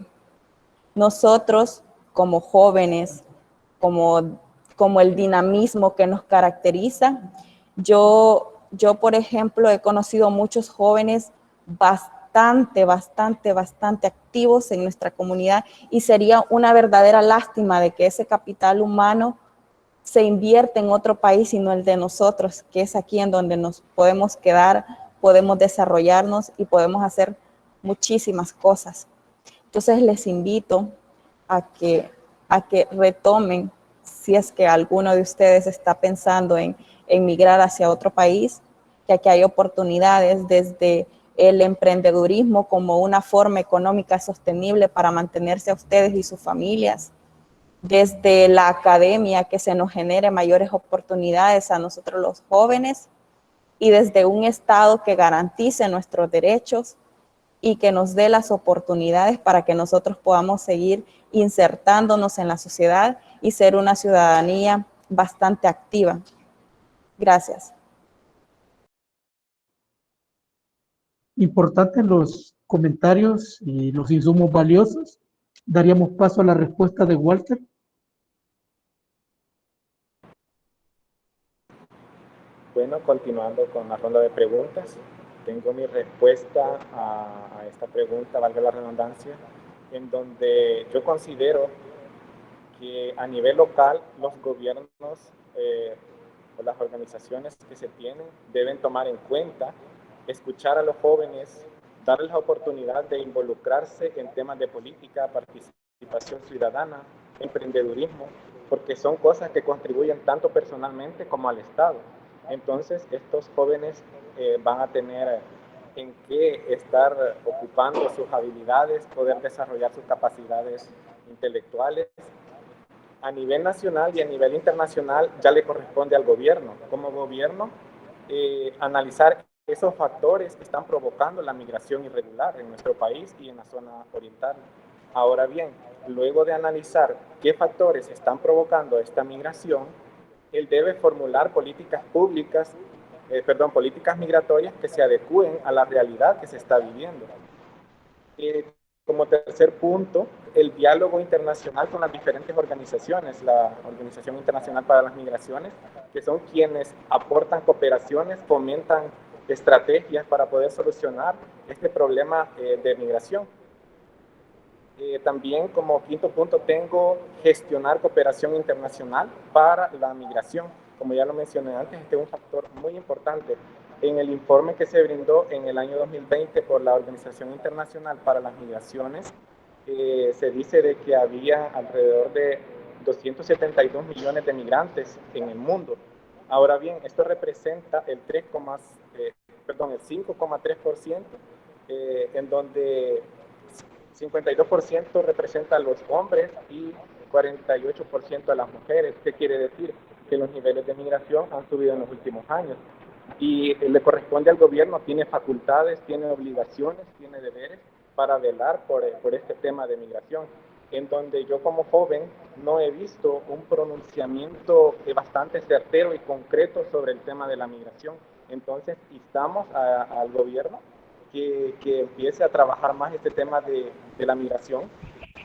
nosotros como jóvenes, como el dinamismo que nos caracteriza, yo, por ejemplo, he conocido muchos jóvenes bastante activos en nuestra comunidad y sería una verdadera lástima de que ese capital humano se invierte en otro país y no el de nosotros, que es aquí en donde nos podemos quedar, podemos desarrollarnos y podemos hacer muchísimas cosas. Entonces les invito a que retomen, si es que alguno de ustedes está pensando en migrar hacia otro país, que aquí hay oportunidades desde el emprendedurismo como una forma económica sostenible para mantenerse a ustedes y sus familias, desde la academia que se nos genere mayores oportunidades a nosotros los jóvenes y desde un Estado que garantice nuestros derechos y que nos dé las oportunidades para que nosotros podamos seguir insertándonos en la sociedad y ser una ciudadanía bastante activa. Gracias. Importantes los comentarios y los insumos valiosos. Daríamos paso a la respuesta de Walter. Bueno, continuando con la ronda de preguntas, tengo mi respuesta a esta pregunta, valga la redundancia, en donde yo considero que a nivel local los gobiernos o las organizaciones que se tienen deben tomar en cuenta, escuchar a los jóvenes, darles la oportunidad de involucrarse en temas de política, participación ciudadana, emprendedurismo, porque son cosas que contribuyen tanto personalmente como al Estado. Entonces, estos jóvenes van a tener en qué estar ocupando sus habilidades, poder desarrollar sus capacidades intelectuales. A nivel nacional y a nivel internacional ya le corresponde al gobierno. Como gobierno, analizar esos factores que están provocando la migración irregular en nuestro país y en la zona oriental. Ahora bien, luego de analizar qué factores están provocando esta migración, él debe formular políticas públicas, políticas migratorias que se adecúen a la realidad que se está viviendo. Como tercer punto, el diálogo internacional con las diferentes organizaciones, la Organización Internacional para las Migraciones, que son quienes aportan cooperaciones, fomentan estrategias para poder solucionar este problema de migración. También como quinto punto tengo gestionar cooperación internacional para la migración. Como ya lo mencioné antes, este es un factor muy importante. En el informe que se brindó en el año 2020 por la Organización Internacional para las Migraciones, se dice de que había alrededor de 272 millones de migrantes en el mundo. Ahora bien, esto representa el 5,3%, en donde 52% representa a los hombres y 48% a las mujeres. ¿Qué quiere decir? Que los niveles de migración han subido en los últimos años. Y le corresponde al gobierno, tiene facultades, tiene obligaciones, tiene deberes para velar por este tema de migración, en donde yo como joven no he visto un pronunciamiento bastante certero y concreto sobre el tema de la migración. Entonces, instamos al gobierno que empiece a trabajar más este tema de la migración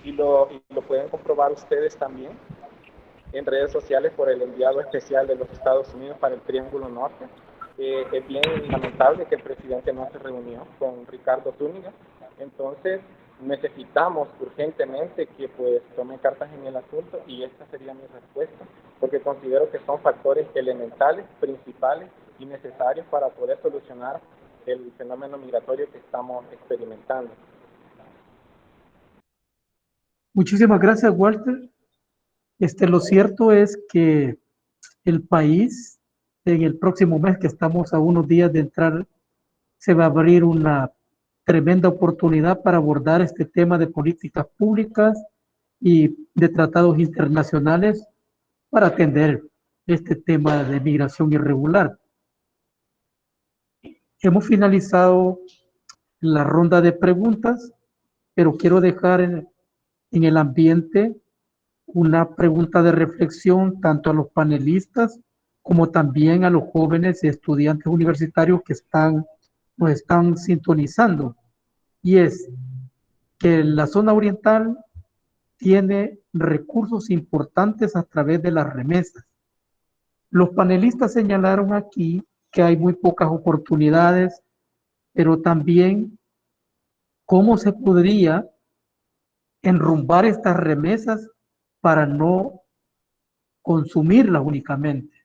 y lo pueden comprobar ustedes también en redes sociales por el enviado especial de los Estados Unidos para el Triángulo Norte. Es bien lamentable que el presidente no se reunió con Ricardo Zúñiga, entonces necesitamos urgentemente que pues tomen cartas en el asunto y esta sería mi respuesta, porque considero que son factores elementales, principales y necesarios para poder solucionar el fenómeno migratorio que estamos experimentando. Muchísimas gracias, Walter. Lo cierto es que el país, en el próximo mes, que estamos a unos días de entrar, se va a abrir una tremenda oportunidad para abordar este tema de políticas públicas y de tratados internacionales para atender este tema de migración irregular. Hemos finalizado la ronda de preguntas, pero quiero dejar en el ambiente una pregunta de reflexión tanto a los panelistas como también a los jóvenes estudiantes universitarios que nos están sintonizando. Y es que la zona oriental tiene recursos importantes a través de las remesas. Los panelistas señalaron aquí que hay muy pocas oportunidades, pero también cómo se podría enrumbar estas remesas para no consumirlas únicamente,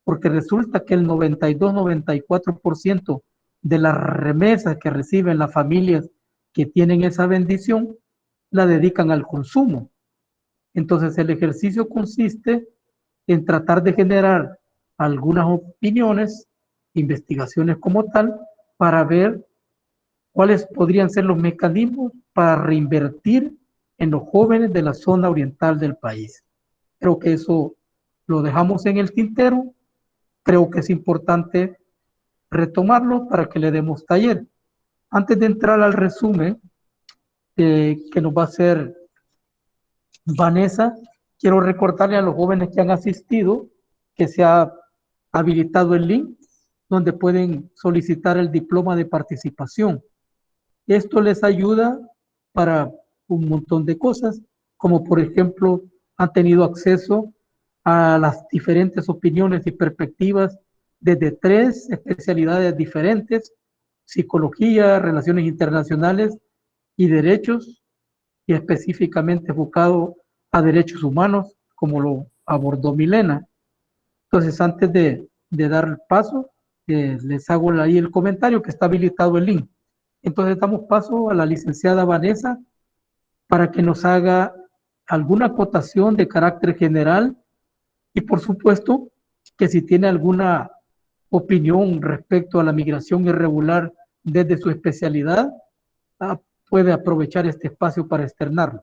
porque resulta que el 92-94% de las remesas que reciben las familias que tienen esa bendición la dedican al consumo. Entonces el ejercicio consiste en tratar de generar algunas opiniones, investigaciones como tal, para ver cuáles podrían ser los mecanismos para reinvertir en los jóvenes de la zona oriental del país. Creo que eso lo dejamos en el tintero. Creo que es importante retomarlo para que le demos taller. Antes de entrar al resumen que nos va a hacer Vanessa, quiero recordarle a los jóvenes que han asistido que se ha habilitado el link donde pueden solicitar el diploma de participación. Esto les ayuda para un montón de cosas, como por ejemplo, han tenido acceso a las diferentes opiniones y perspectivas desde 3 especialidades diferentes: psicología, relaciones internacionales y derechos, y específicamente enfocado a derechos humanos, como lo abordó Milena. Entonces, antes de dar el paso, les hago ahí el comentario que está habilitado el link. Entonces, damos paso a la licenciada Vanessa para que nos haga alguna acotación de carácter general y, por supuesto, que si tiene alguna opinión respecto a la migración irregular desde su especialidad, puede aprovechar este espacio para externarlo.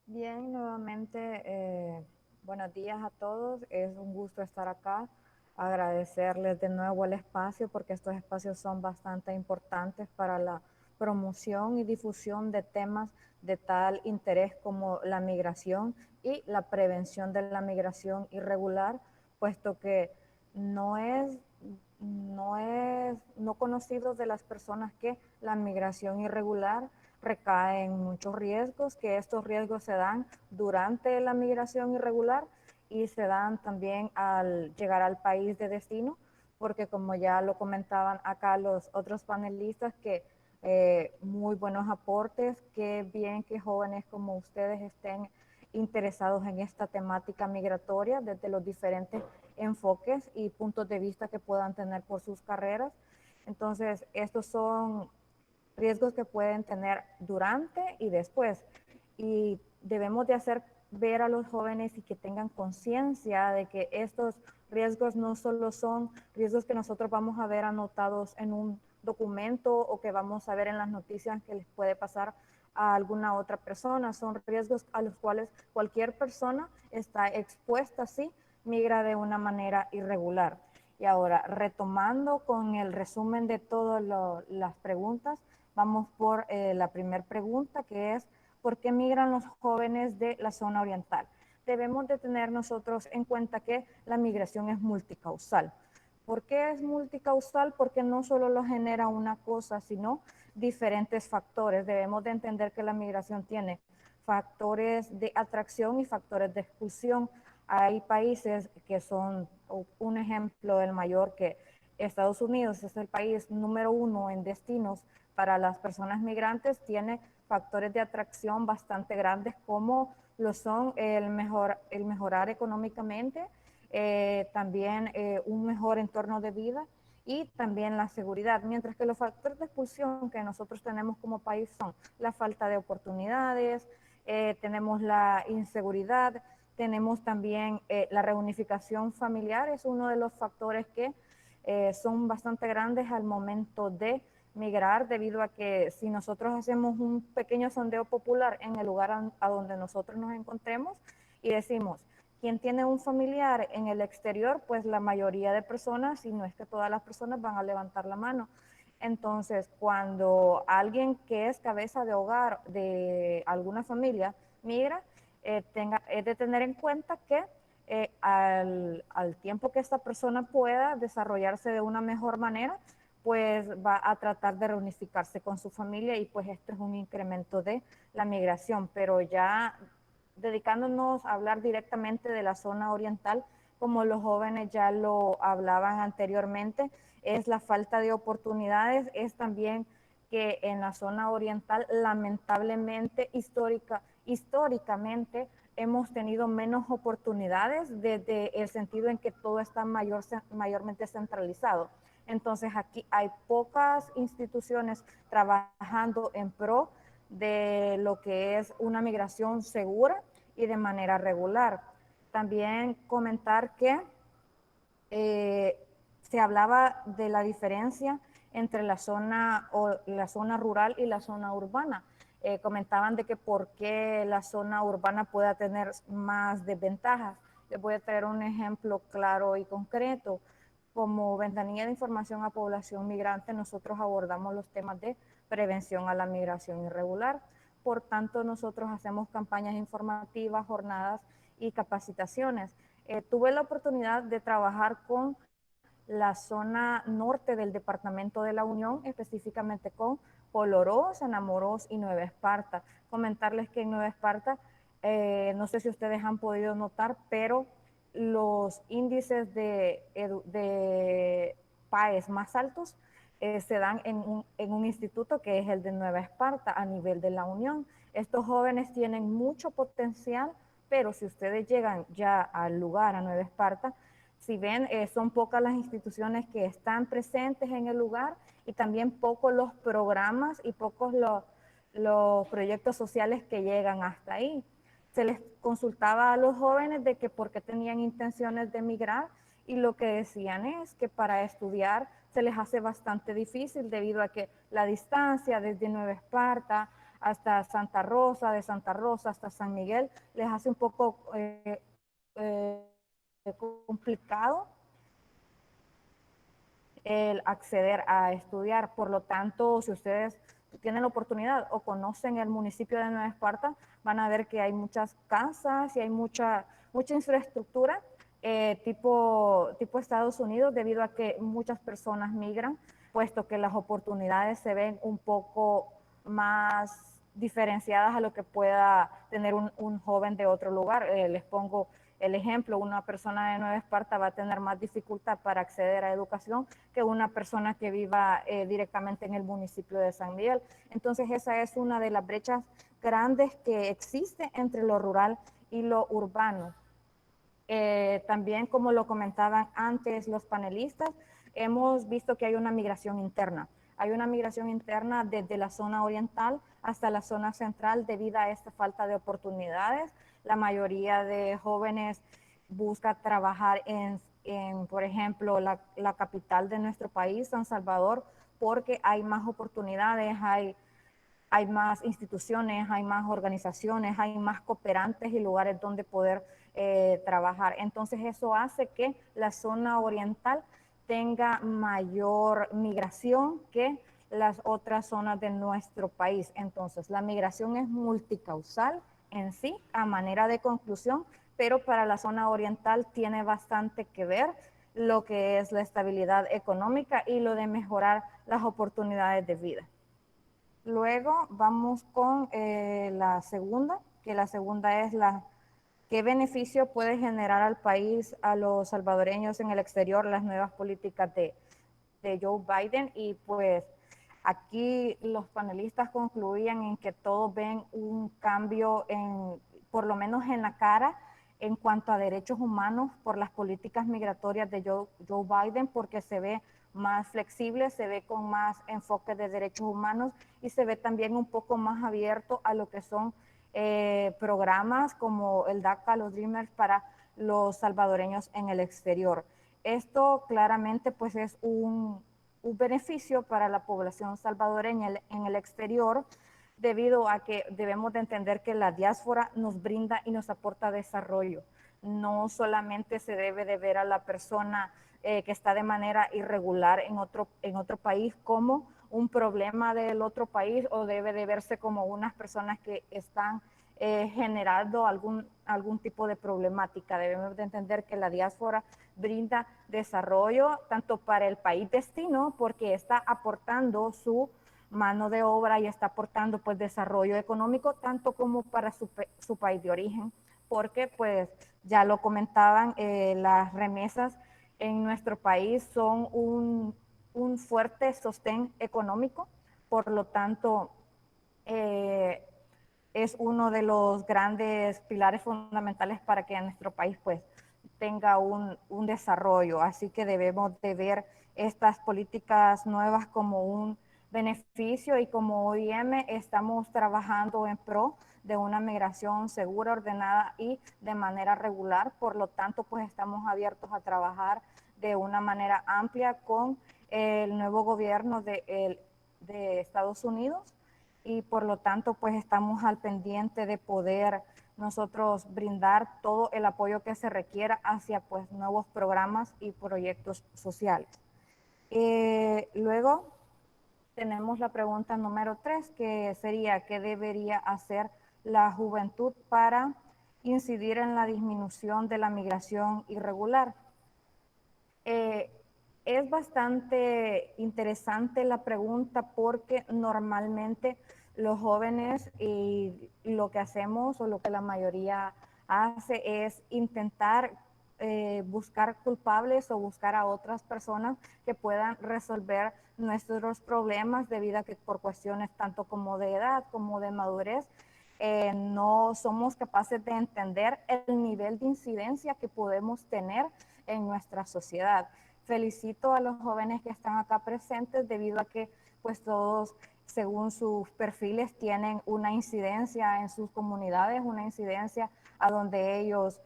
Bien, nuevamente, buenos días a todos. Es un gusto estar acá. Agradecerles de nuevo el espacio porque estos espacios son bastante importantes para la promoción y difusión de temas de tal interés como la migración y la prevención de la migración irregular, puesto que no conocido de las personas que la migración irregular recae en muchos riesgos, que estos riesgos se dan durante la migración irregular y se dan también al llegar al país de destino, porque como ya lo comentaban acá los otros panelistas, que muy buenos aportes, que bien que jóvenes como ustedes estén interesados en esta temática migratoria desde los diferentes enfoques y puntos de vista que puedan tener por sus carreras. Entonces, estos son riesgos que pueden tener durante y después. Y debemos de hacer ver a los jóvenes y que tengan conciencia de que estos riesgos no solo son riesgos que nosotros vamos a ver anotados en un documento o que vamos a ver en las noticias que les puede pasar a alguna otra persona, son riesgos a los cuales cualquier persona está expuesta si migra de una manera irregular. Y ahora, retomando con el resumen de todas las preguntas, vamos por la primera pregunta, que es ¿por qué migran los jóvenes de la zona oriental? Debemos de tener nosotros en cuenta que la migración es multicausal. ¿Por qué es multicausal? Porque no solo lo genera una cosa, sino diferentes factores. Debemos de entender que la migración tiene factores de atracción y factores de expulsión. Hay países que son, un ejemplo, el mayor, que Estados Unidos es el país número 1 en destinos para las personas migrantes, tiene factores de atracción bastante grandes como lo son el mejorar económicamente, también un mejor entorno de vida y también la seguridad, mientras que los factores de expulsión que nosotros tenemos como país son la falta de oportunidades, tenemos la inseguridad, tenemos también la reunificación familiar, es uno de los factores que son bastante grandes al momento de migrar, debido a que si nosotros hacemos un pequeño sondeo popular en el lugar a donde nosotros nos encontremos y decimos, ¿quién tiene un familiar en el exterior? Pues la mayoría de personas, si no es que todas las personas, van a levantar la mano. Entonces, cuando alguien que es cabeza de hogar de alguna familia migra, es de tener en cuenta que al tiempo que esta persona pueda desarrollarse de una mejor manera, pues va a tratar de reunificarse con su familia y pues esto es un incremento de la migración. Pero ya dedicándonos a hablar directamente de la zona oriental, como los jóvenes ya lo hablaban anteriormente, es la falta de oportunidades, es también que en la zona oriental lamentablemente históricamente hemos tenido menos oportunidades desde el sentido en que todo está mayormente centralizado. Entonces aquí hay pocas instituciones trabajando en pro de lo que es una migración segura y de manera regular. También comentar que se hablaba de la diferencia entre la zona rural y la zona urbana. Comentaban de que por qué la zona urbana pueda tener más desventajas. Les voy a traer un ejemplo claro y concreto. Como ventanilla de información a población migrante, nosotros abordamos los temas de prevención a la migración irregular. Por tanto, nosotros hacemos campañas informativas, jornadas y capacitaciones. Tuve la oportunidad de trabajar con la zona norte del departamento de la Unión, específicamente con Poloró, San Amorós y Nueva Esparta. Comentarles que en Nueva Esparta, no sé si ustedes han podido notar, pero los índices de PAES más altos se dan en un instituto que es el de Nueva Esparta a nivel de la Unión. Estos jóvenes tienen mucho potencial, pero si ustedes llegan ya al lugar, a Nueva Esparta, si ven, son pocas las instituciones que están presentes en el lugar y también pocos los programas y pocos los proyectos sociales que llegan hasta ahí. Se les consultaba a los jóvenes de que por qué tenían intenciones de emigrar y lo que decían es que para estudiar se les hace bastante difícil debido a que la distancia desde Nueva Esparta hasta Santa Rosa, de Santa Rosa hasta San Miguel, les hace un poco complicado el acceder a estudiar. Por lo tanto, si ustedes tienen la oportunidad o conocen el municipio de Nueva Esparta, van a ver que hay muchas casas y hay mucha infraestructura tipo Estados Unidos, debido a que muchas personas migran, puesto que las oportunidades se ven un poco más diferenciadas a lo que pueda tener un joven de otro lugar. Les pongo el ejemplo, una persona de Nueva Esparta va a tener más dificultad para acceder a educación que una persona que viva directamente en el municipio de San Miguel. Entonces esa es una de las brechas grandes que existe entre lo rural y lo urbano. También, como lo comentaban antes los panelistas, hemos visto que hay una migración interna. Hay una migración interna desde la zona oriental hasta la zona central debido a esta falta de oportunidades. La mayoría de jóvenes busca trabajar por ejemplo, la capital de nuestro país, San Salvador, porque hay más oportunidades, hay más instituciones, hay más organizaciones, hay más cooperantes y lugares donde poder trabajar. Entonces eso hace que la zona oriental tenga mayor migración que las otras zonas de nuestro país. Entonces la migración es multicausal en sí, a manera de conclusión, pero para la zona oriental tiene bastante que ver lo que es la estabilidad económica y lo de mejorar las oportunidades de vida. Luego vamos con la segunda, que la segunda es qué beneficio puede generar al país, a los salvadoreños en el exterior, las nuevas políticas de Joe Biden. Y pues aquí los panelistas concluían en que todos ven un cambio por lo menos en la cara, en cuanto a derechos humanos por las políticas migratorias de Joe Biden, porque se ve más flexible, se ve con más enfoque de derechos humanos y se ve también un poco más abierto a lo que son programas como el DACA, los Dreamers para los salvadoreños en el exterior. Esto claramente pues es un beneficio para la población salvadoreña en el exterior, debido a que debemos de entender que la diáspora nos brinda y nos aporta desarrollo. no solamente se debe de ver a la persona que está de manera irregular en otro país como un problema del otro país, o debe de verse como unas personas que están generando algún tipo de problemática. Debemos de entender que la diáspora brinda desarrollo tanto para el país destino, porque está aportando su mano de obra y está aportando pues desarrollo económico, tanto como para su país de origen, porque pues ya lo comentaban, las remesas en nuestro país son un fuerte sostén económico, por lo tanto es uno de los grandes pilares fundamentales para que nuestro país pues tenga un desarrollo. Así que debemos de ver estas políticas nuevas como un beneficio, y como OIM estamos trabajando en pro de una migración segura, ordenada y de manera regular. Por lo tanto, pues estamos abiertos a trabajar de una manera amplia con el nuevo gobierno de Estados Unidos, y por lo tanto pues estamos al pendiente de poder nosotros brindar todo el apoyo que se requiera hacia pues nuevos programas y proyectos sociales. Luego tenemos la pregunta número 3, que sería: ¿qué debería hacer la juventud para incidir en la disminución de la migración irregular? Es bastante interesante la pregunta, porque normalmente los jóvenes, y lo que hacemos o lo que la mayoría hace es intentar buscar culpables o buscar a otras personas que puedan resolver nuestros problemas, debido a que por cuestiones tanto como de edad como de madurez no somos capaces de entender el nivel de incidencia que podemos tener en nuestra sociedad. Felicito a los jóvenes que están acá presentes, debido a que pues todos, según sus perfiles, tienen una incidencia en sus comunidades, una incidencia a donde ellos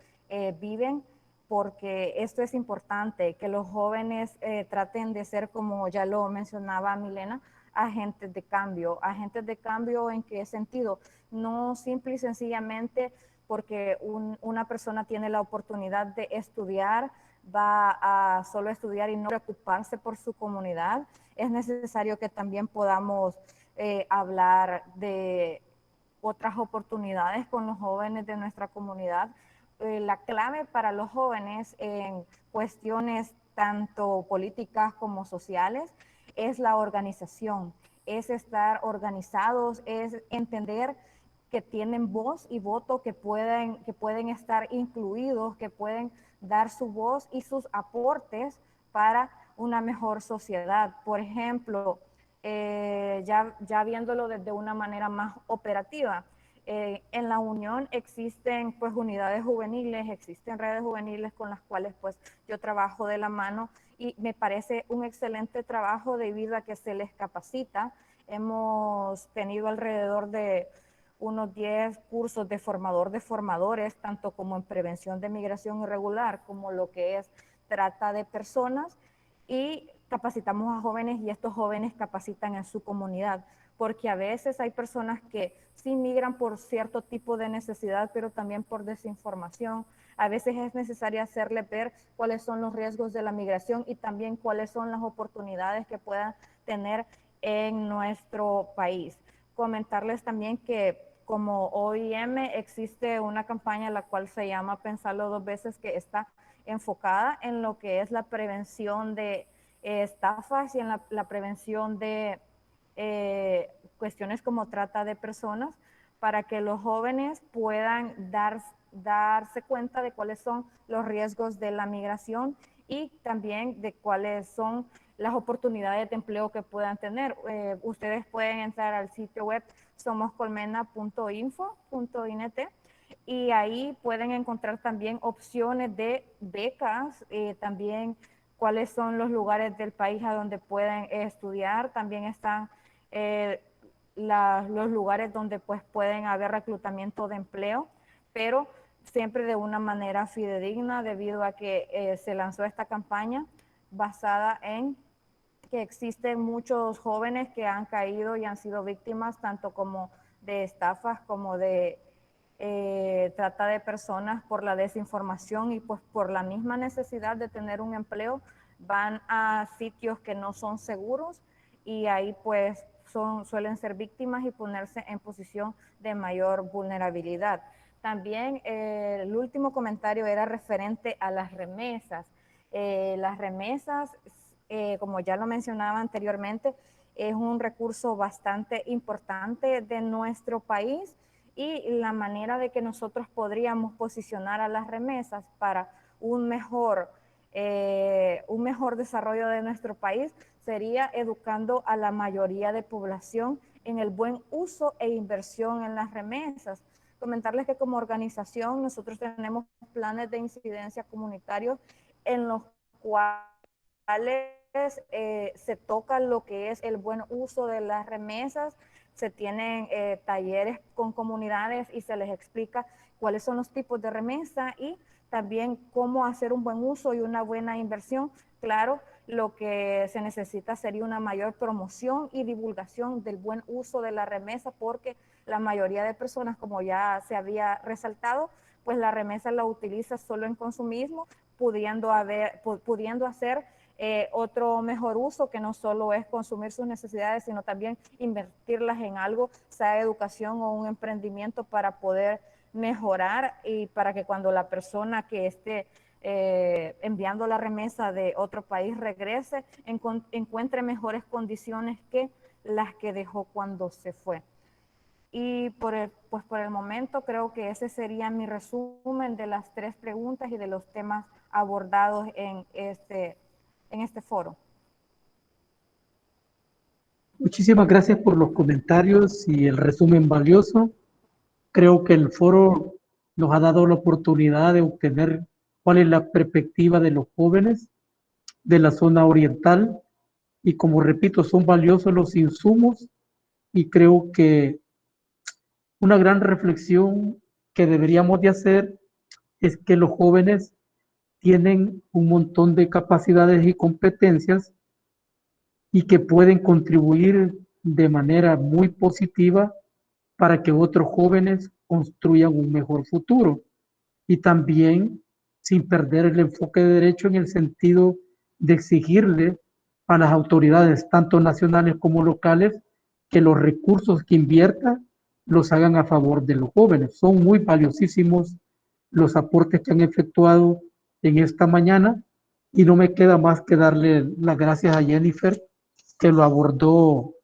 viven, porque esto es importante, que los jóvenes traten de ser, como ya lo mencionaba Milena, agentes de cambio. ¿Agentes de cambio en qué sentido? No simple y sencillamente porque una persona tiene la oportunidad de estudiar, va a solo estudiar y no preocuparse por su comunidad. Es necesario que también podamos hablar de otras oportunidades con los jóvenes de nuestra comunidad. La clave para los jóvenes en cuestiones tanto políticas como sociales es la organización, es estar organizados, es entender que tienen voz y voto, que pueden estar incluidos, que pueden dar su voz y sus aportes para una mejor sociedad. Por ejemplo, ya viéndolo desde una manera más operativa, en la Unión existen pues unidades juveniles, existen redes juveniles con las cuales pues yo trabajo de la mano, y me parece un excelente trabajo debido a que se les capacita. Hemos tenido alrededor de unos 10 cursos de formador de formadores, tanto como en prevención de migración irregular, como lo que es trata de personas, y capacitamos a jóvenes, y estos jóvenes capacitan en su comunidad, porque a veces hay personas que sí migran por cierto tipo de necesidad, pero también por desinformación. A veces es necesario hacerle ver cuáles son los riesgos de la migración y también cuáles son las oportunidades que puedan tener en nuestro país. Comentarles también que como OIM existe una campaña la cual se llama Pensarlo dos veces, que está enfocada en lo que es la prevención de estafas y en la prevención de cuestiones como trata de personas, para que los jóvenes puedan darse cuenta de cuáles son los riesgos de la migración, y también de cuáles son las oportunidades de empleo que puedan tener. Ustedes pueden entrar al sitio web somoscolmena.info.int, y ahí pueden encontrar también opciones de becas, también cuáles son los lugares del país a donde pueden estudiar. También están los lugares donde pues pueden haber reclutamiento de empleo, pero siempre de una manera fidedigna, debido a que se lanzó esta campaña basada en que existen muchos jóvenes que han caído y han sido víctimas tanto como de estafas como de trata de personas por la desinformación y pues por la misma necesidad de tener un empleo, van a sitios que no son seguros y ahí pues suelen ser víctimas y ponerse en posición de mayor vulnerabilidad. También el último comentario era referente a las remesas. Las remesas, como ya lo mencionaba anteriormente, es un recurso bastante importante de nuestro país y la manera de que nosotros podríamos posicionar a las remesas para un mejor desarrollo de nuestro país sería educando a la mayoría de población en el buen uso e inversión en las remesas. Comentarles que como organización nosotros tenemos planes de incidencia comunitarios en los cuales se toca lo que es el buen uso de las remesas, se tienen talleres con comunidades y se les explica cuáles son los tipos de remesa y también cómo hacer un buen uso y una buena inversión. Claro, lo que se necesita sería una mayor promoción y divulgación del buen uso de la remesa, porque la mayoría de personas, como ya se había resaltado, pues la remesa la utiliza solo en consumismo, pudiendo hacer otro mejor uso que no solo es consumir sus necesidades, sino también invertirlas en algo, sea educación o un emprendimiento para poder mejorar y para que cuando la persona que esté enviando la remesa de otro país regrese, encuentre mejores condiciones que las que dejó cuando se fue. Y por el momento creo que ese sería mi resumen de las 3 preguntas y de los temas abordados en este foro. Muchísimas gracias por los comentarios y el resumen valioso. Creo que el foro nos ha dado la oportunidad de obtener cuál es la perspectiva de los jóvenes de la zona oriental y, como repito, son valiosos los insumos y creo que una gran reflexión que deberíamos de hacer es que los jóvenes tienen un montón de capacidades y competencias y que pueden contribuir de manera muy positiva para que otros jóvenes construyan un mejor futuro. Y también sin perder el enfoque de derecho en el sentido de exigirle a las autoridades, tanto nacionales como locales, que los recursos que invierta los hagan a favor de los jóvenes. Son muy valiosísimos los aportes que han efectuado en esta mañana y no me queda más que darle las gracias a Jennifer, que lo abordó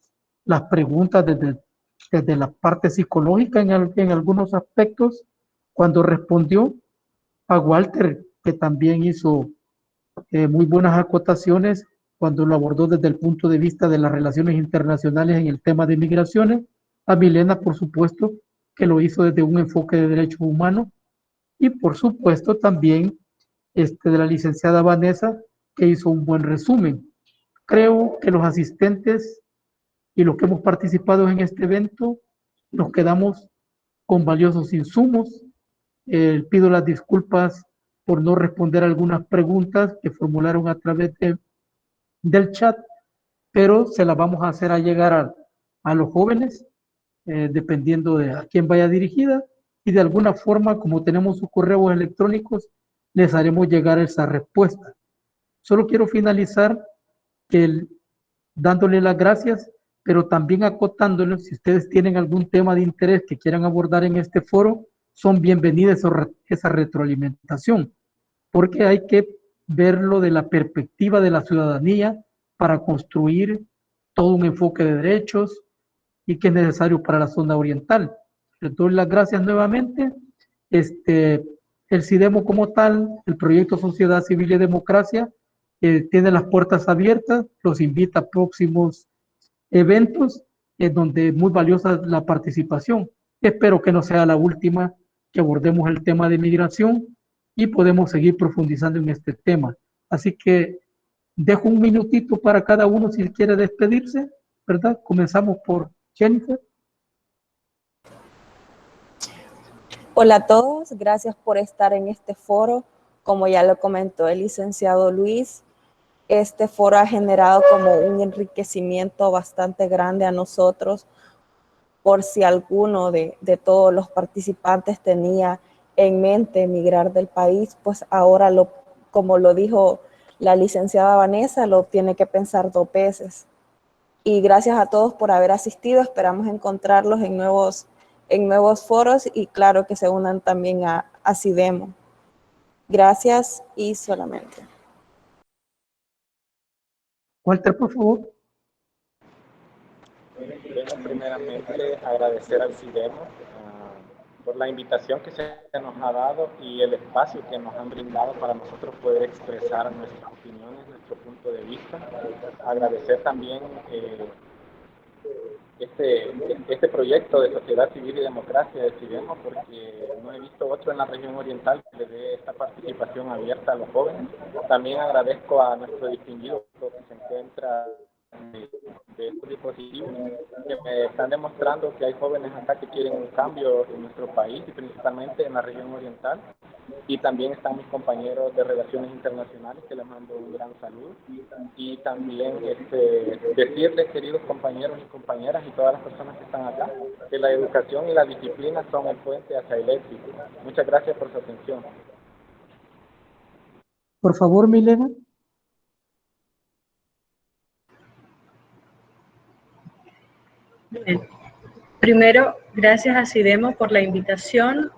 las preguntas desde la parte psicológica en algunos aspectos, cuando respondió a Walter, que también hizo muy buenas acotaciones cuando lo abordó desde el punto de vista de las relaciones internacionales en el tema de migraciones, a Milena, por supuesto, que lo hizo desde un enfoque de derechos humanos, y por supuesto también de la licenciada Vanessa, que hizo un buen resumen. Creo que los asistentes y los que hemos participado en este evento nos quedamos con valiosos insumos. Pido las disculpas por no responder algunas preguntas que formularon a través del chat, pero se las vamos a hacer llegar a los jóvenes, dependiendo de a quién vaya dirigida, y de alguna forma, como tenemos sus correos electrónicos, les haremos llegar esa respuesta. Solo quiero finalizar dándole las gracias, pero también acotándoles, si ustedes tienen algún tema de interés que quieran abordar en este foro, son bienvenidas esa retroalimentación, porque hay que verlo de la perspectiva de la ciudadanía para construir todo un enfoque de derechos y que es necesario para la zona oriental. Les doy las gracias nuevamente. El CIDEMO como tal, el proyecto Sociedad Civil y Democracia, tiene las puertas abiertas, los invita a próximos eventos en donde es muy valiosa la participación. Espero que no sea la última que abordemos el tema de migración y podemos seguir profundizando en este tema. Así que dejo un minutito para cada uno si quiere despedirse, ¿verdad? Comenzamos por Jennifer. Hola a todos, gracias por estar en este foro. Como ya lo comentó el licenciado Luis, este foro ha generado como un enriquecimiento bastante grande a nosotros, por si alguno de todos los participantes tenía en mente emigrar del país, pues ahora, como lo dijo la licenciada Vanessa, lo tiene que pensar 2 veces. Y gracias a todos por haber asistido. Esperamos encontrarlos en nuevos foros y claro que se unan también a CIDEMO. Gracias y solamente. Walter, por favor. Bueno, primeramente agradecer al CIDEMO por la invitación que se nos ha dado y el espacio que nos han brindado para nosotros poder expresar nuestras opiniones, nuestro punto de vista. Agradecer también este proyecto de sociedad civil y democracia de CIDEMO, porque no he visto otro en la región oriental que le dé esta participación abierta a los jóvenes. También agradezco a nuestro distinguido que se encuentra de estos dispositivos, que me están demostrando que hay jóvenes acá que quieren un cambio en nuestro país y principalmente en la región oriental. Y también están mis compañeros de Relaciones Internacionales, que les mando un gran saludo. Y también decirles, queridos compañeros y compañeras y todas las personas que están acá, que la educación y la disciplina son el puente hacia el éxito. Muchas gracias por su atención. Por favor, Milena. Bien. Primero, gracias a CIDEMO por la invitación,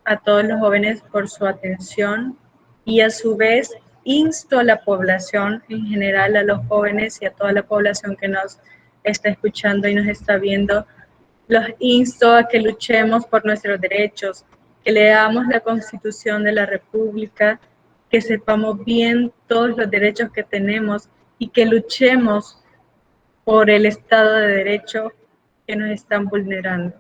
a todos los jóvenes por su atención y a su vez insto a la población en general, a los jóvenes y a toda la población que nos está escuchando y nos está viendo, los insto a que luchemos por nuestros derechos, que leamos la Constitución de la República, que sepamos bien todos los derechos que tenemos y que luchemos por el Estado de Derecho que nos están vulnerando.